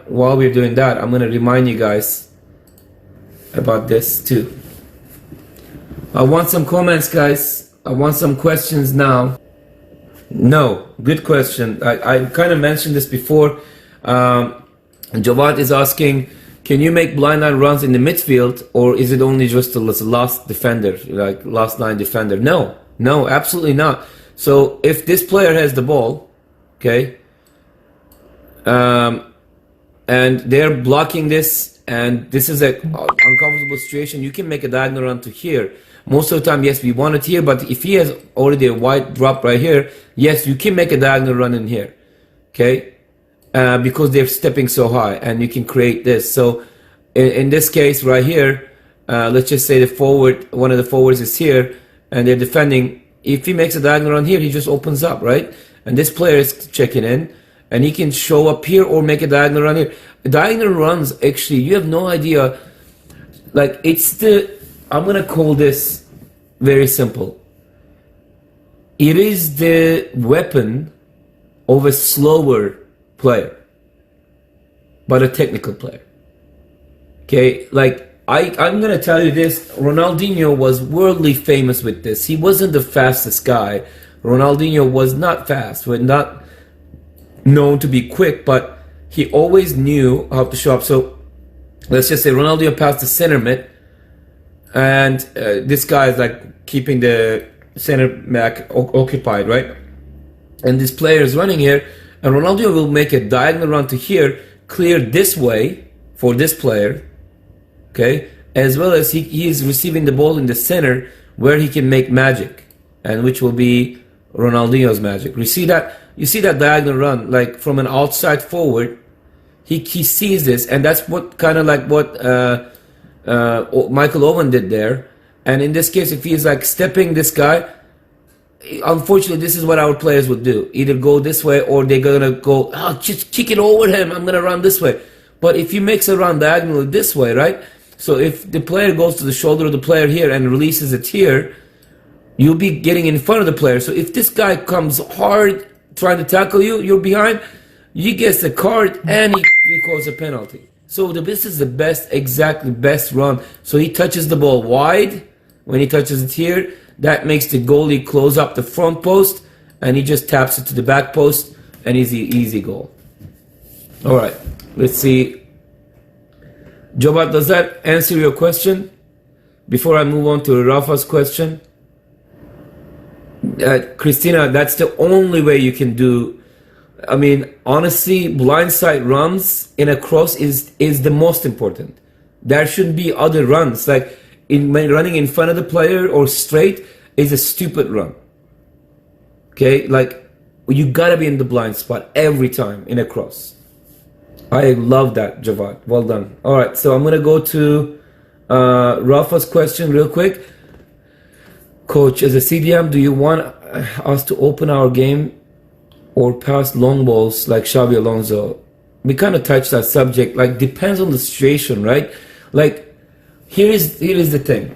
While we're doing that, I'm gonna remind you guys about this too. I want some comments, guys. I want some questions now. No, good question. I kind of mentioned this before. Jawad is asking, can you make blind line runs in the midfield, or is it only just the last defender, like last line defender? No, absolutely not. So if this player has the ball, okay, and they're blocking this, and this is an uncomfortable situation, you can make a diagonal run to here. Most of the time, yes, we want it here, but if he has already a wide drop right here, yes, you can make a diagonal run in here, okay? Because they're stepping so high, and you can create this. So in this case right here, let's just say one of the forwards is here, and they're defending. If he makes a diagonal run here, he just opens up, right? And this player is checking in, and he can show up here or make a diagonal run here. Diagonal runs, actually, you have no idea. Like, I'm gonna call this very simple. It is the weapon of a slower player, but a technical player. Okay, like I'm gonna tell you this. Ronaldinho was worldly famous with this. He wasn't the fastest guy. Ronaldinho was not fast, was not known to be quick, but he always knew how to show up. So let's just say Ronaldinho passed the center mid, and this guy is like keeping the center back occupied, right? And this player is running here, and Ronaldo will make a diagonal run to here, clear this way for this player, okay? As well as he is receiving the ball in the center where he can make magic, and which will be Ronaldinho's magic. You see that diagonal run, like from an outside forward, he sees this, and that's what kind of like what Michael Owen did there. And in this case, if he's like stepping this guy, unfortunately, this is what our players would do. Either go this way, or they're gonna go, just kick it over him, I'm gonna run this way. But if he makes a run diagonally this way, right? So if the player goes to the shoulder of the player here and releases it here, you'll be getting in front of the player. So if this guy comes hard trying to tackle you, you're behind, he gets the card and he calls a penalty. So this is the best run. So he touches the ball wide. When he touches it here, that makes the goalie close up the front post, and he just taps it to the back post, and easy goal. All right, let's see. Jobat, does that answer your question? Before I move on to Rafa's question, Christina, that's the only way you can do. I mean, honestly, blindside runs in a cross is the most important. There shouldn't be other runs. Like, when running in front of the player or straight is a stupid run. Okay, like you gotta be in the blind spot every time in a cross. I love that, Javad. Well done. All right, so I'm gonna go to Rafa's question real quick. Coach, as a CDM, do you want us to open our game or pass long balls like Xabi Alonso? We kind of touched that subject. Like, depends on the situation, right? Like, here is the thing.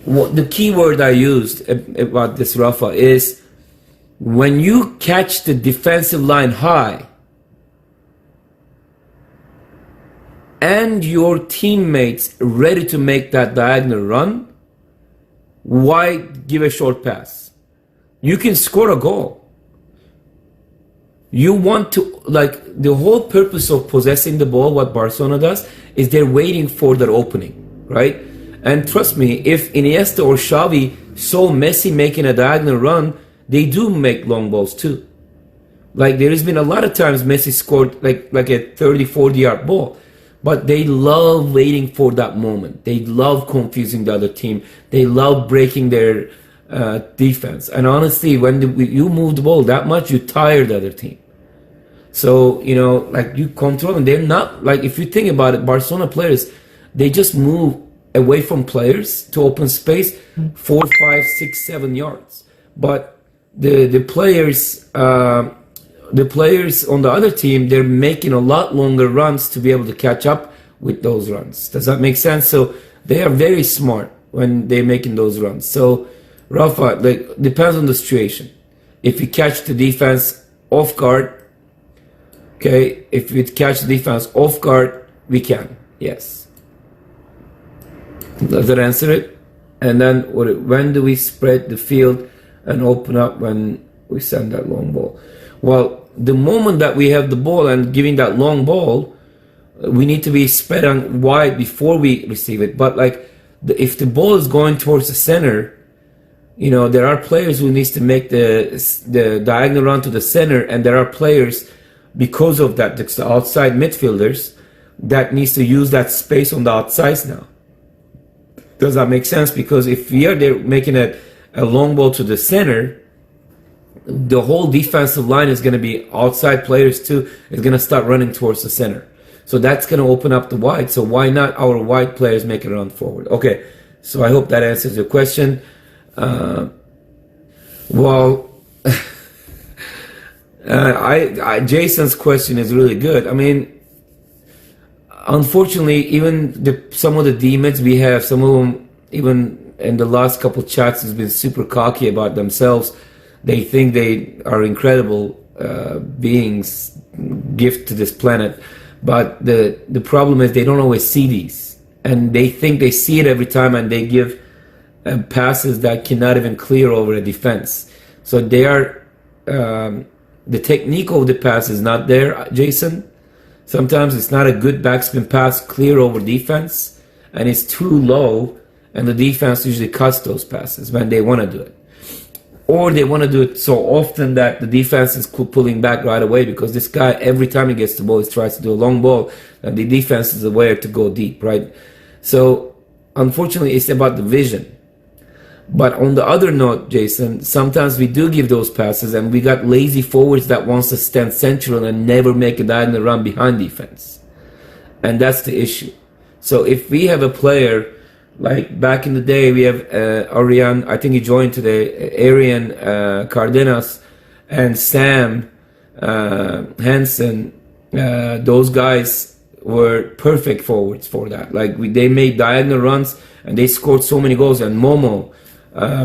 What the key word I used about this, Rafa, is when you catch the defensive line high and your teammates ready to make that diagonal run, why give a short pass? You can score a goal. You want to, like, the whole purpose of possessing the ball, what Barcelona does, is they're waiting for their opening, right? And trust me, if Iniesta or Xavi saw Messi making a diagonal run, they do make long balls too. Like, there has been a lot of times Messi scored like a 30, 40-yard ball. But they love waiting for that moment. They love confusing the other team. They love breaking their defense. And honestly, when you move the ball that much, you tire the other team. So, you know, like, you control them. They're not, like, if you think about it, Barcelona players, they just move away from players to open space 4, 5, 6, 7 yards. But the players on the other team, they're making a lot longer runs to be able to catch up with those runs. Does that make sense? So they are very smart when they're making those runs. So Rafa, like, depends on the situation. If you catch the defense off guard, okay, if we catch the defense off guard, we can, yes. Does that answer it? And then when do we spread the field and open up when we send that long ball? Well, the moment that we have the ball and giving that long ball, we need to be spread on wide before we receive it. But like, if the ball is going towards the center, you know, there are players who needs to make the diagonal run to the center, and there are players, because of that, the outside midfielders, that needs to use that space on the outsides now. Does that make sense? Because if we are there making a long ball to the center, the whole defensive line is going to be outside players too. Is going to start running towards the center. So that's going to open up the wide. So why not our wide players make a run forward? Okay. So I hope that answers your question. Jason's question is really good. I mean, unfortunately, even some of the D-mids we have, some of them, even in the last couple chats, has been super cocky about themselves. They think they are incredible beings, gift to this planet. But the problem is they don't always see these. And they think they see it every time, and they give passes that cannot even clear over a defense. So they are, the technique of the pass is not there, Jason. Sometimes it's not a good backspin pass clear over defense, and it's too low, and the defense usually cuts those passes when they want to do it. Or they want to do it so often that the defense is pulling back right away, because this guy, every time he gets the ball, he tries to do a long ball, and the defense is aware to go deep, right? So, unfortunately, it's about the vision. But on the other note, Jason, sometimes we do give those passes, and we got lazy forwards that wants to stand central and never make a diagonal run behind defense. And that's the issue. So if we have a player, like back in the day, we have Arian, I think he joined today, Arian Cardenas, and Sam Hansen, those guys were perfect forwards for that. Like, they made diagonal runs, and they scored so many goals. And Momo,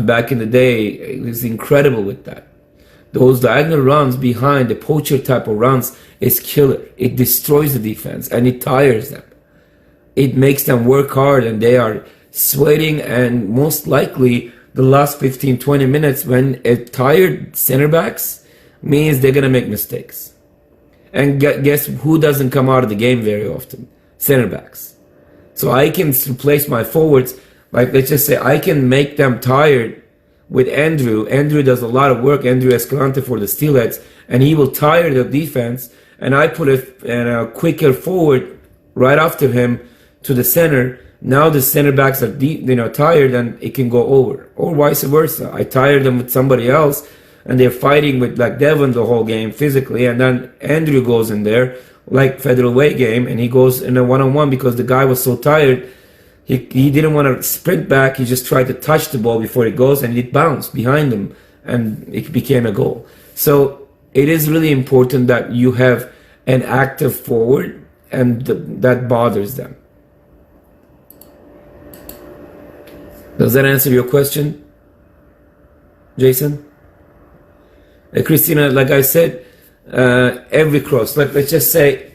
back in the day, was incredible with that. Those diagonal runs behind, the poacher type of runs, is killer. It destroys the defense, and it tires them. It makes them work hard, and they are sweating, and most likely the last 15-20 minutes, when a tired center backs, means they're going to make mistakes. And guess who doesn't come out of the game very often? Center backs. So I can replace my forwards, like, let's just say I can make them tired with Andrew. Andrew does a lot of work, Andrew Escalante, for the Steelheads, and he will tire the defense, and I put a quicker forward right after him to the center. Now the center backs are tired, and it can go over, or vice versa. I tire them with somebody else, and they're fighting with like Devon the whole game physically, and then Andrew goes in there like Federal Way game, and he goes in a one-on-one because the guy was so tired. He didn't want to sprint back. He just tried to touch the ball before it goes, and it bounced behind him, and it became a goal. So it is really important that you have an active forward, and that bothers them. Does that answer your question, Jason? Christina, like I said, every cross, let's just say,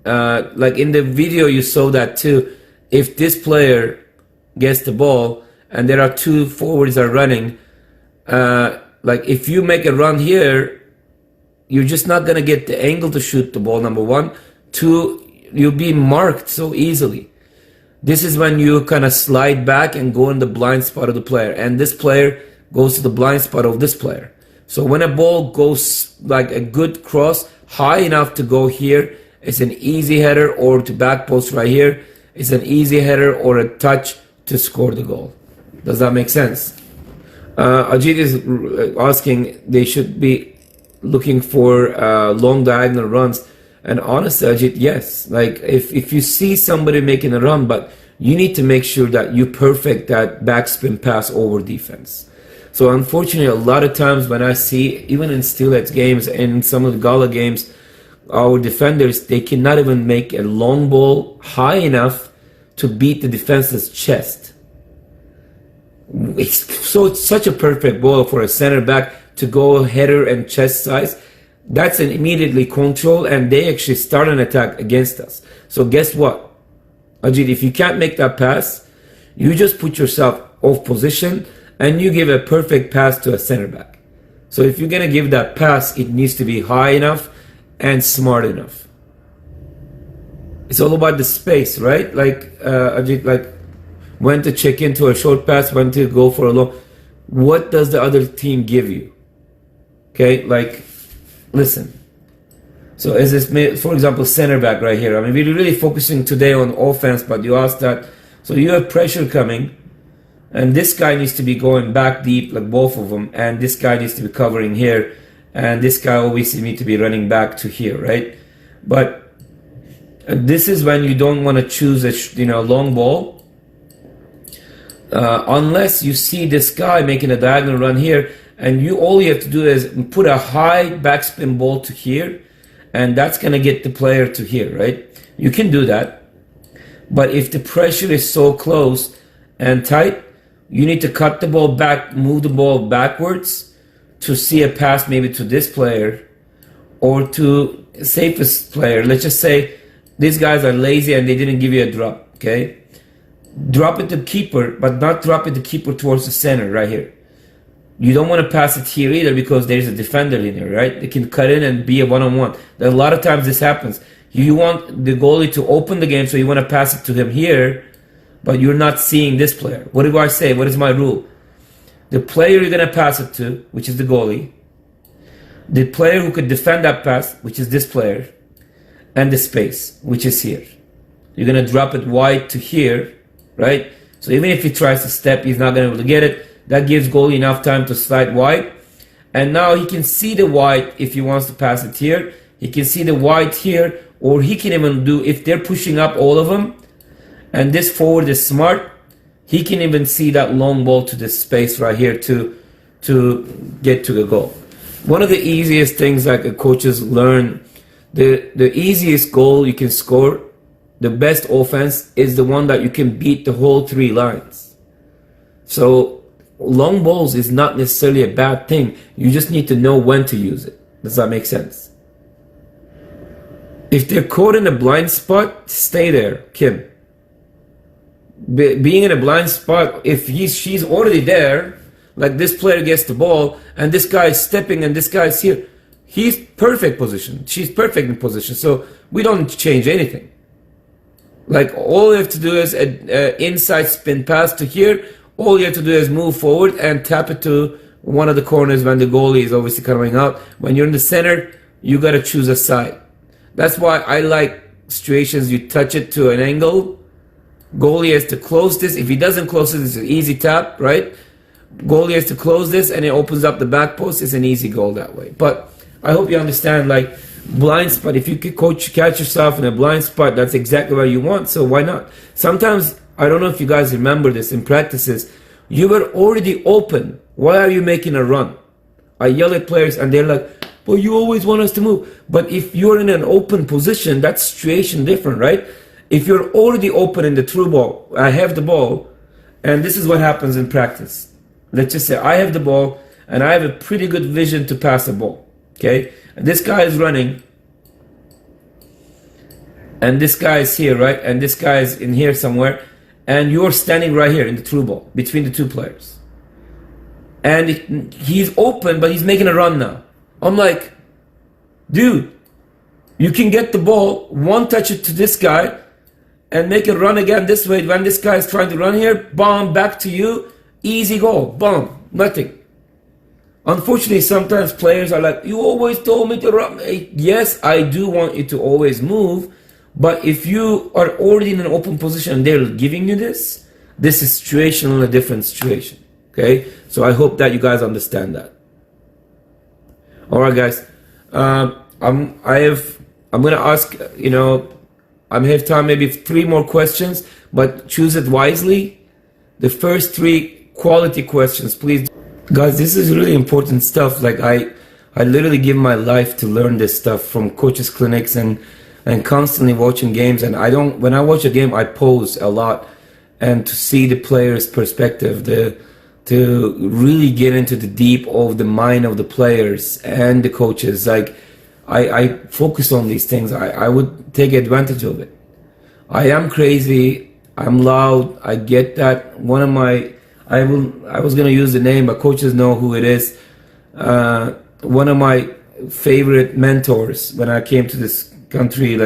like in the video you saw that too, if this player gets the ball and there are two forwards are running, like if you make a run here, you're just not going to get the angle to shoot the ball, number one. Two, you'll be marked so easily. This is when you kind of slide back and go in the blind spot of the player, and this player goes to the blind spot of this player. So when a ball goes like a good cross high enough to go here, it's an easy header, or to back post right here, it's an easy header or a touch to score the goal. Does that make sense? Ajit is asking they should be looking for long diagonal runs. And honestly, Ajit, yes. Like if you see somebody making a run, but you need to make sure that you perfect that backspin pass over defense. So unfortunately, a lot of times when I see, even in Steelheads games and in some of the Gala games, our defenders, they cannot even make a long ball high enough to beat the defense's chest. It's such a perfect ball for a center back to go header and chest size. That's an immediately control, and they actually start an attack against us. So guess what, Ajit, if you can't make that pass, you just put yourself off position and you give a perfect pass to a center back. So if you're going to give that pass, it needs to be high enough and smart enough. It's all about the space, right? Like Ajit, like when to check into a short pass, when to go for a long. What does the other team give you? Okay, like listen. So as this, for example, center back right here. I mean, we're really focusing today on offense, but you asked that. So you have pressure coming, and this guy needs to be going back deep, like both of them, and this guy needs to be covering here, and this guy obviously needs to be running back to here, right? But this is when you don't want to choose a long ball, unless you see this guy making a diagonal run here, and all you have to do is put a high backspin ball to here, and that's going to get the player to here, right? You can do that. But if the pressure is so close and tight, you need to cut the ball back, move the ball backwards to see a pass maybe to this player or to safest player. Let's just say these guys are lazy and they didn't give you a drop, okay? Drop it to keeper, but not drop it to keeper towards the center right here. You don't want to pass it here either because there's a defender in here, right? They can cut in and be a one-on-one. A lot of times this happens. You want the goalie to open the game, so you want to pass it to him here, but you're not seeing this player. What do I say? What is my rule? The player you're going to pass it to, which is the goalie, the player who could defend that pass, which is this player, and the space, which is here. You're going to drop it wide to here, right? So even if he tries to step, he's not going to be able to get it. That gives goalie enough time to slide wide. And now he can see the wide if he wants to pass it here. He can see the wide here, or he can even do, if they're pushing up all of them, and this forward is smart, he can even see that long ball to this space right here to get to the goal. One of the easiest things that coaches learn, the easiest goal you can score, the best offense, is the one that you can beat the whole three lines. So long balls is not necessarily a bad thing. You just need to know when to use it. Does that make sense? If they're caught in a blind spot, stay there, Kim. Being in a blind spot, if she's already there, like this player gets the ball and this guy is stepping and this guy is here, he's perfect position. She's perfect in position. So we don't change anything. Like all you have to do is an inside spin pass to here. All you have to do is move forward and tap it to one of the corners when the goalie is obviously coming out. When you're in the center, you got to choose a side. That's why I like situations you touch it to an angle Goalie has to close this. If he doesn't close it, it's an easy tap, right? Goalie has to close this, and it opens up the back post. It's an easy goal that way. But I hope you understand, like, blind spot. If you could catch yourself in a blind spot, that's exactly what you want. So why not? Sometimes, I don't know if you guys remember this in practices, you were already open. Why are you making a run? I yell at players and they're like, but you always want us to move. But if you're in an open position, that's situation different, right? If you're already open in the through ball, I have the ball, and this is what happens in practice. Let's just say I have the ball and I have a pretty good vision to pass the ball. Okay? And this guy is running. And this guy is here, right? And this guy is in here somewhere. And you're standing right here in the through ball between the two players. And he's open, but he's making a run now. I'm like, dude, you can get the ball, one touch it to this guy, and make it run again this way. When this guy is trying to run here, bomb back to you, easy goal, bomb, nothing. Unfortunately, sometimes players are like, you always told me to run. Yes, I do want you to always move, but if you are already in an open position and they're giving you this is situational, a different situation. Okay, so I hope that you guys understand that. All right, guys. I'm gonna ask. I have time, maybe 3 more questions, but choose it wisely. The first 3 quality questions, please, guys. This is really important stuff. Like I literally give my life to learn this stuff from coaches clinics and constantly watching games. And when I watch a game, I pause a lot and to see the player's perspective, to really get into the deep of the mind of the players and the coaches. Like I focus on these things. I would take advantage of it. I am crazy. I'm loud. I get that. I was gonna use the name, but coaches know who it is. One of my favorite mentors when I came to this country,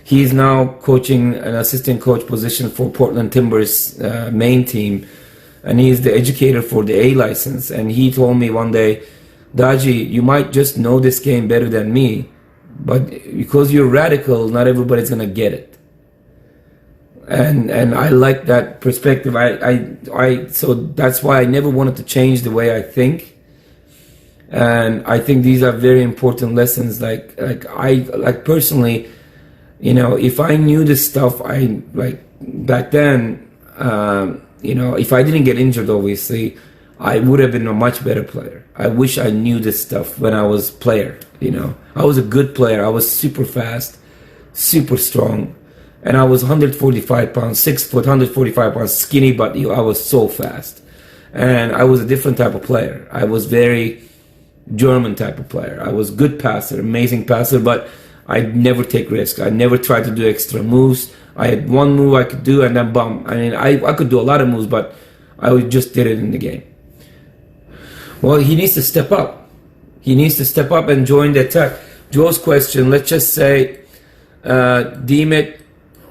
he's now coaching an assistant coach position for Portland Timbers main team. And he's the educator for the A license. And he told me one day, Daji, you might just know this game better than me, but because you're radical, not everybody's gonna get it. And I like that perspective. So that's why I never wanted to change the way I think. And I think these are very important lessons. Like personally, if I knew this stuff, back then, if I didn't get injured, obviously, I would have been a much better player. I wish I knew this stuff when I was player. I was a good player. I was super fast, super strong, and I was 145 pounds, 6 foot, 145 pounds, skinny, but I was so fast. And I was a different type of player. I was very German type of player. I was good passer, amazing passer, but I'd never take risks. I never tried to do extra moves. I had one move I could do and then bum. I mean, I could do a lot of moves, but I just did it in the game. Well, he needs to step up. He needs to step up and join the attack. Joe's question, let's just say, deem it.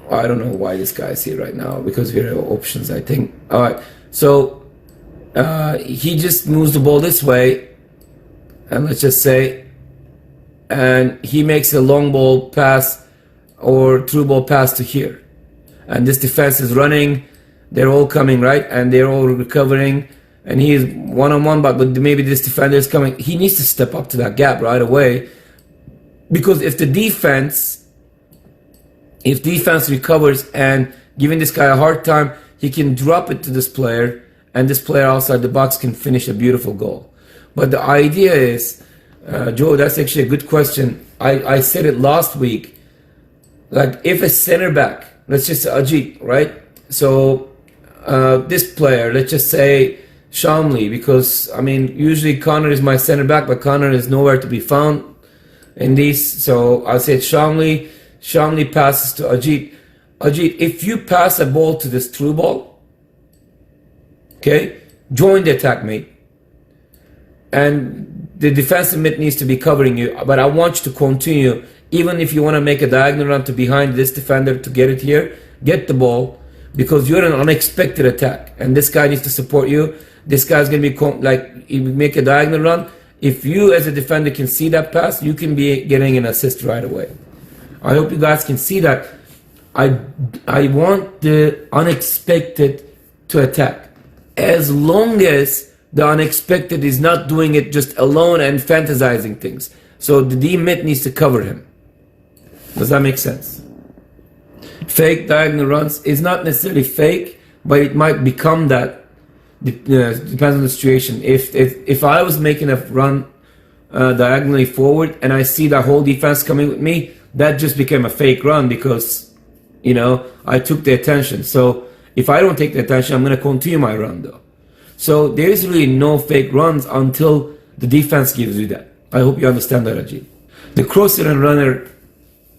I don't know why this guy's here right now, because we have options, I think. All right, so he just moves the ball this way, and let's just say, and he makes a long ball pass or through ball pass to here. And this defense is running, they're all coming, right? And they're all recovering, and he's one-on-one, but maybe this defender is coming. He needs to step up to that gap right away, because if defense recovers and giving this guy a hard time, he can drop it to this player, and this player outside the box can finish a beautiful goal. But the idea is, Joe, that's actually a good question. I said it last week. Like, if a center back, let's just say Ajit, right? So this player, let's just say Shamli, because I mean, usually Connor is my center back, but Connor is nowhere to be found in these. So I'll say Shamli. Shamli passes to Ajit. Ajit, if you pass a ball to this through ball, okay, join the attack, mate. And the defensive mid needs to be covering you, but I want you to continue. Even if you want to make a diagonal run to behind this defender to get it here, get the ball, because you're an unexpected attack, and this guy needs to support you. This guy's going to be you make a diagonal run. If you as a defender can see that pass, you can be getting an assist right away. I hope you guys can see that. I want the unexpected to attack, as long as the unexpected is not doing it just alone and fantasizing things. So the D mid needs to cover him. Does that make sense? Fake diagonal runs is not necessarily fake, but it might become that. Depends on the situation. If I was making a run diagonally forward and I see the whole defense coming with me, that just became a fake run because, you know, I took the attention. So if I don't take the attention, I'm going to continue my run though. So there is really no fake runs until the defense gives you that. I hope you understand that, Ajit. The crosser and runner,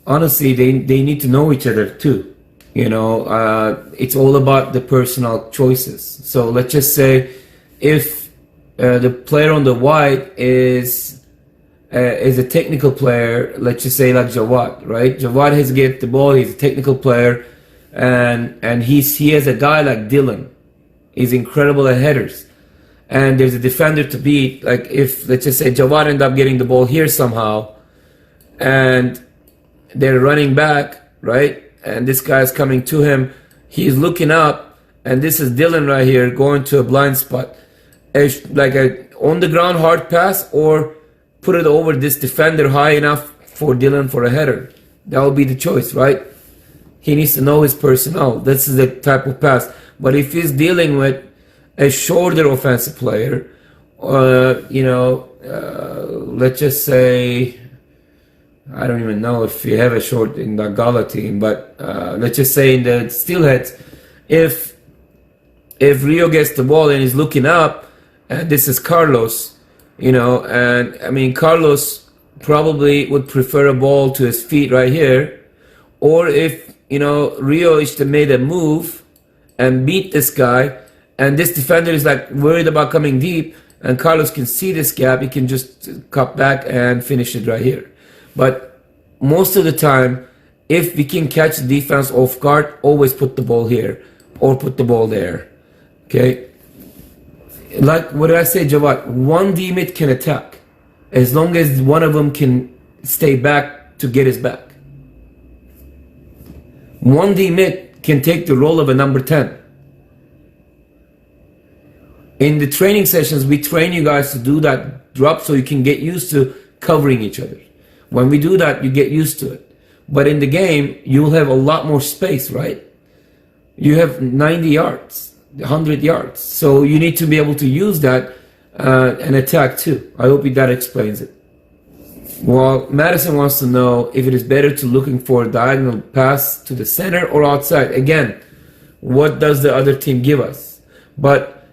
honestly, they need to know each other too. You know, it's all about the personal choices. So let's just say if the player on the wide is a technical player, let's just say like Jawad, right? Jawad has get the ball, he's a technical player, and he has a guy like Dylan. He's incredible at headers. And there's a defender to beat, like if, let's just say Jawad end up getting the ball here somehow, and they're running back, right? And this guy's coming to him, he's looking up, and this is Dylan right here going to a blind spot. Like a on the ground hard pass, or put it over this defender high enough for Dylan for a header. That will be the choice, right? He needs to know his personnel. This is the type of pass. But if he's dealing with a shorter offensive player, you know, let's just say, I don't even know if you have a short in the Gala team, but let's just say in the Steelheads, if Rio gets the ball and he's looking up, and this is Carlos, you know, and I mean, Carlos probably would prefer a ball to his feet right here, or if, you know, Rio is made a move and beat this guy, and this defender is like worried about coming deep, and Carlos can see this gap, he can just cut back and finish it right here. But most of the time, if we can catch the defense off guard, always put the ball here or put the ball there. Okay? Like what did I say, Jawad? One D mid can attack as long as one of them can stay back to get his back. One D mid can take the role of a number 10. In the training sessions, we train you guys to do that drop so you can get used to covering each other. When we do that, you get used to it. But in the game, you'll have a lot more space, right? You have 90 yards, 100 yards. So you need to be able to use that and attack too. I hope that explains it. Well, Madison wants to know if it is better to looking for a diagonal pass to the center or outside. Again, what does the other team give us? But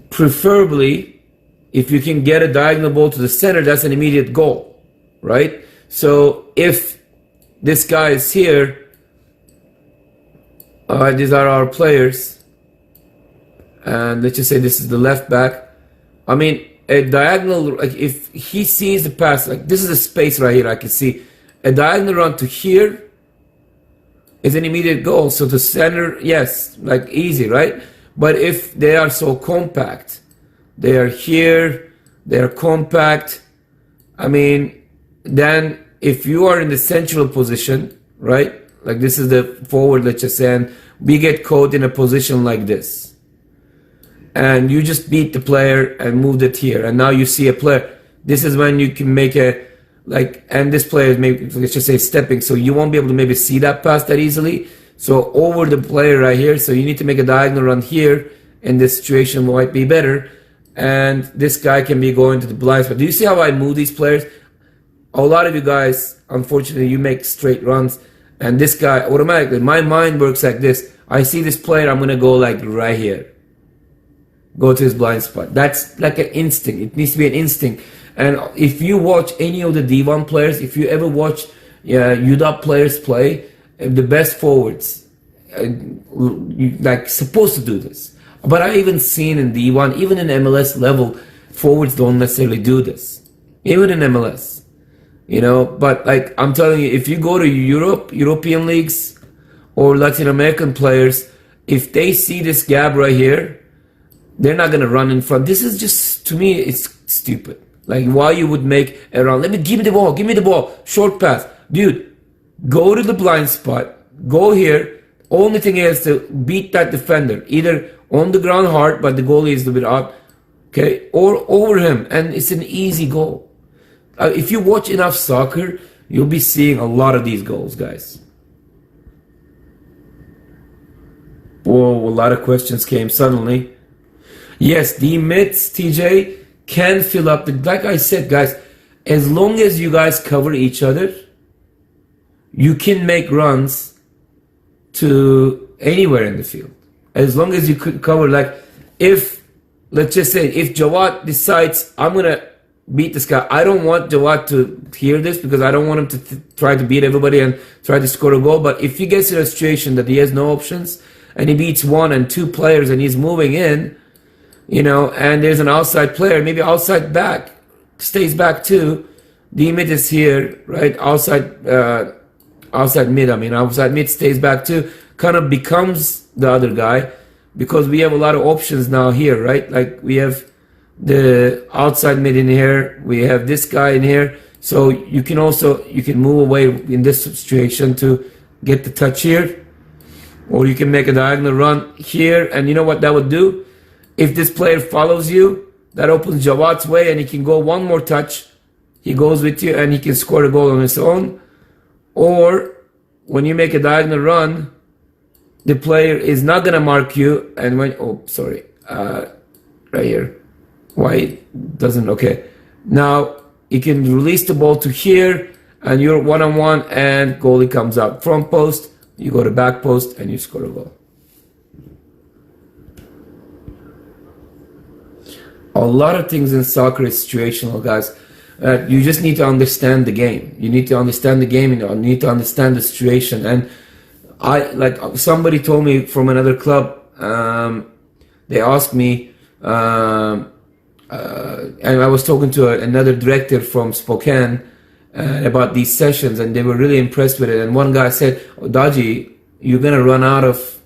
preferably, if you can get a diagonal ball to the center, that's an immediate goal, right? So if this guy is here, these are our players, and let's just say this is the left back. I mean, a diagonal, like if he sees the pass, like this is a space right here, I can see a diagonal run to here is an immediate goal. So to center, yes, like easy, right? But if they are so compact, they are here, they are compact, I mean, then if you are in the central position, right? Like this is the forward, let's just say, and we get caught in a position like this. And you just beat the player and moved it here. And now you see a player. This is when you can make a, like, and this player is maybe, let's just say stepping. So you won't be able to maybe see that pass that easily. So over the player right here. So you need to make a diagonal run here. In this situation might be better. And this guy can be going to the blind spot. Do you see how I move these players? A lot of you guys, unfortunately, you make straight runs. And this guy, automatically, my mind works like this. I see this player, I'm going to go like right here. Go to his blind spot. That's like an instinct. It needs to be an instinct. And if you watch any of the D1 players, if you ever watch UW players play, the best forwards, like supposed to do this. But I even seen in D1, even in MLS level, forwards don't necessarily do this. Even in MLS, you know. But like I'm telling you, if you go to Europe, European leagues, or Latin American players, if they see this gap right here, they're not gonna run in front. This is just, to me, it's stupid. Like why you would make a run? Give me the ball, short pass, dude. Go to the blind spot, go here. Only thing is to beat that defender, either on the ground hard, but the goalie is a bit out, okay, or over him, and it's an easy goal. If you watch enough soccer, you'll be seeing a lot of these goals, guys. Whoa, a lot of questions came suddenly. Yes, the mids, TJ, can fill up the, like I said, guys, as long as you guys cover each other, you can make runs to anywhere in the field. As long as you could cover, like, if, let's just say, if Jawad decides, I'm going to beat this guy, I don't want Jawad to hear this because I don't want him to try to beat everybody and try to score a goal. But if he gets in a situation that he has no options and he beats 1 and 2 players and he's moving in, you know, and there's an outside player, maybe outside back, stays back too, the mid is here, right? Outside mid stays back too, kind of becomes the other guy because we have a lot of options now here, right? Like we have the outside mid in here, we have this guy in here, so you can move away in this situation to get the touch here, or you can make a diagonal run here, and you know what that would do? If this player follows you, that opens Jawad's way and he can go one more touch, he goes with you and he can score a goal on his own. Or when you make a diagonal run, the player is not gonna mark you, and when, right here, why it doesn't, okay. Now you can release the ball to here and you're one-on-one and goalie comes up front post, you go to back post and you score a goal. A lot of things in soccer is situational, guys. You just need to understand the game. You need to understand the game, you need to understand the situation. And somebody told me from another club, they asked me, and I was talking to another director from Spokane about these sessions, and they were really impressed with it. And one guy said, Daji, you're going to run out of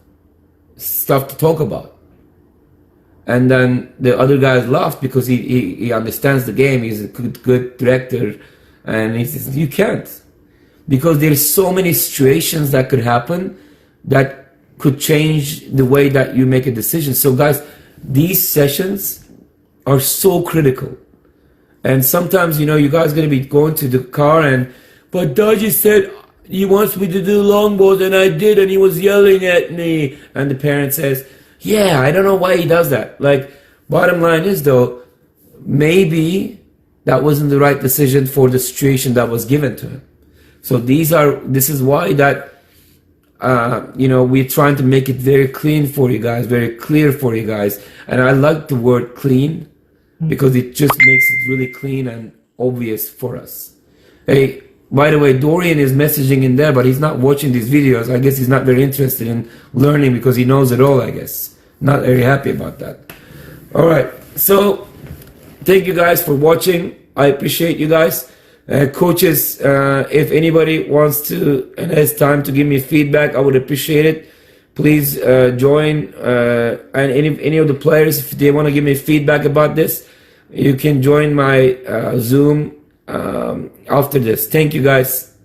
stuff to talk about. And then the other guys laughed because he understands the game. He's a good director. And he says, you can't. Because there's so many situations that could happen that could change the way that you make a decision. So guys, these sessions are so critical. And sometimes, you know, you guys are going to be going to the car but Daji said he wants me to do long balls and I did and he was yelling at me. And the parent says, yeah, I don't know why he does that. Like, bottom line is though, maybe that wasn't the right decision for the situation that was given to him. So this is why that, we're trying to make it very clean for you guys, very clear for you guys. And I like the word clean because it just makes it really clean and obvious for us. Hey, by the way, Dorian is messaging in there, but he's not watching these videos. I guess he's not very interested in learning because he knows it all, I guess. Not very happy about that. All right. So thank you guys for watching. I appreciate you guys. Coaches, if anybody wants to and has time to give me feedback, I would appreciate it. Please join. And any of the players, if they want to give me feedback about this, you can join my Zoom after this. Thank you guys.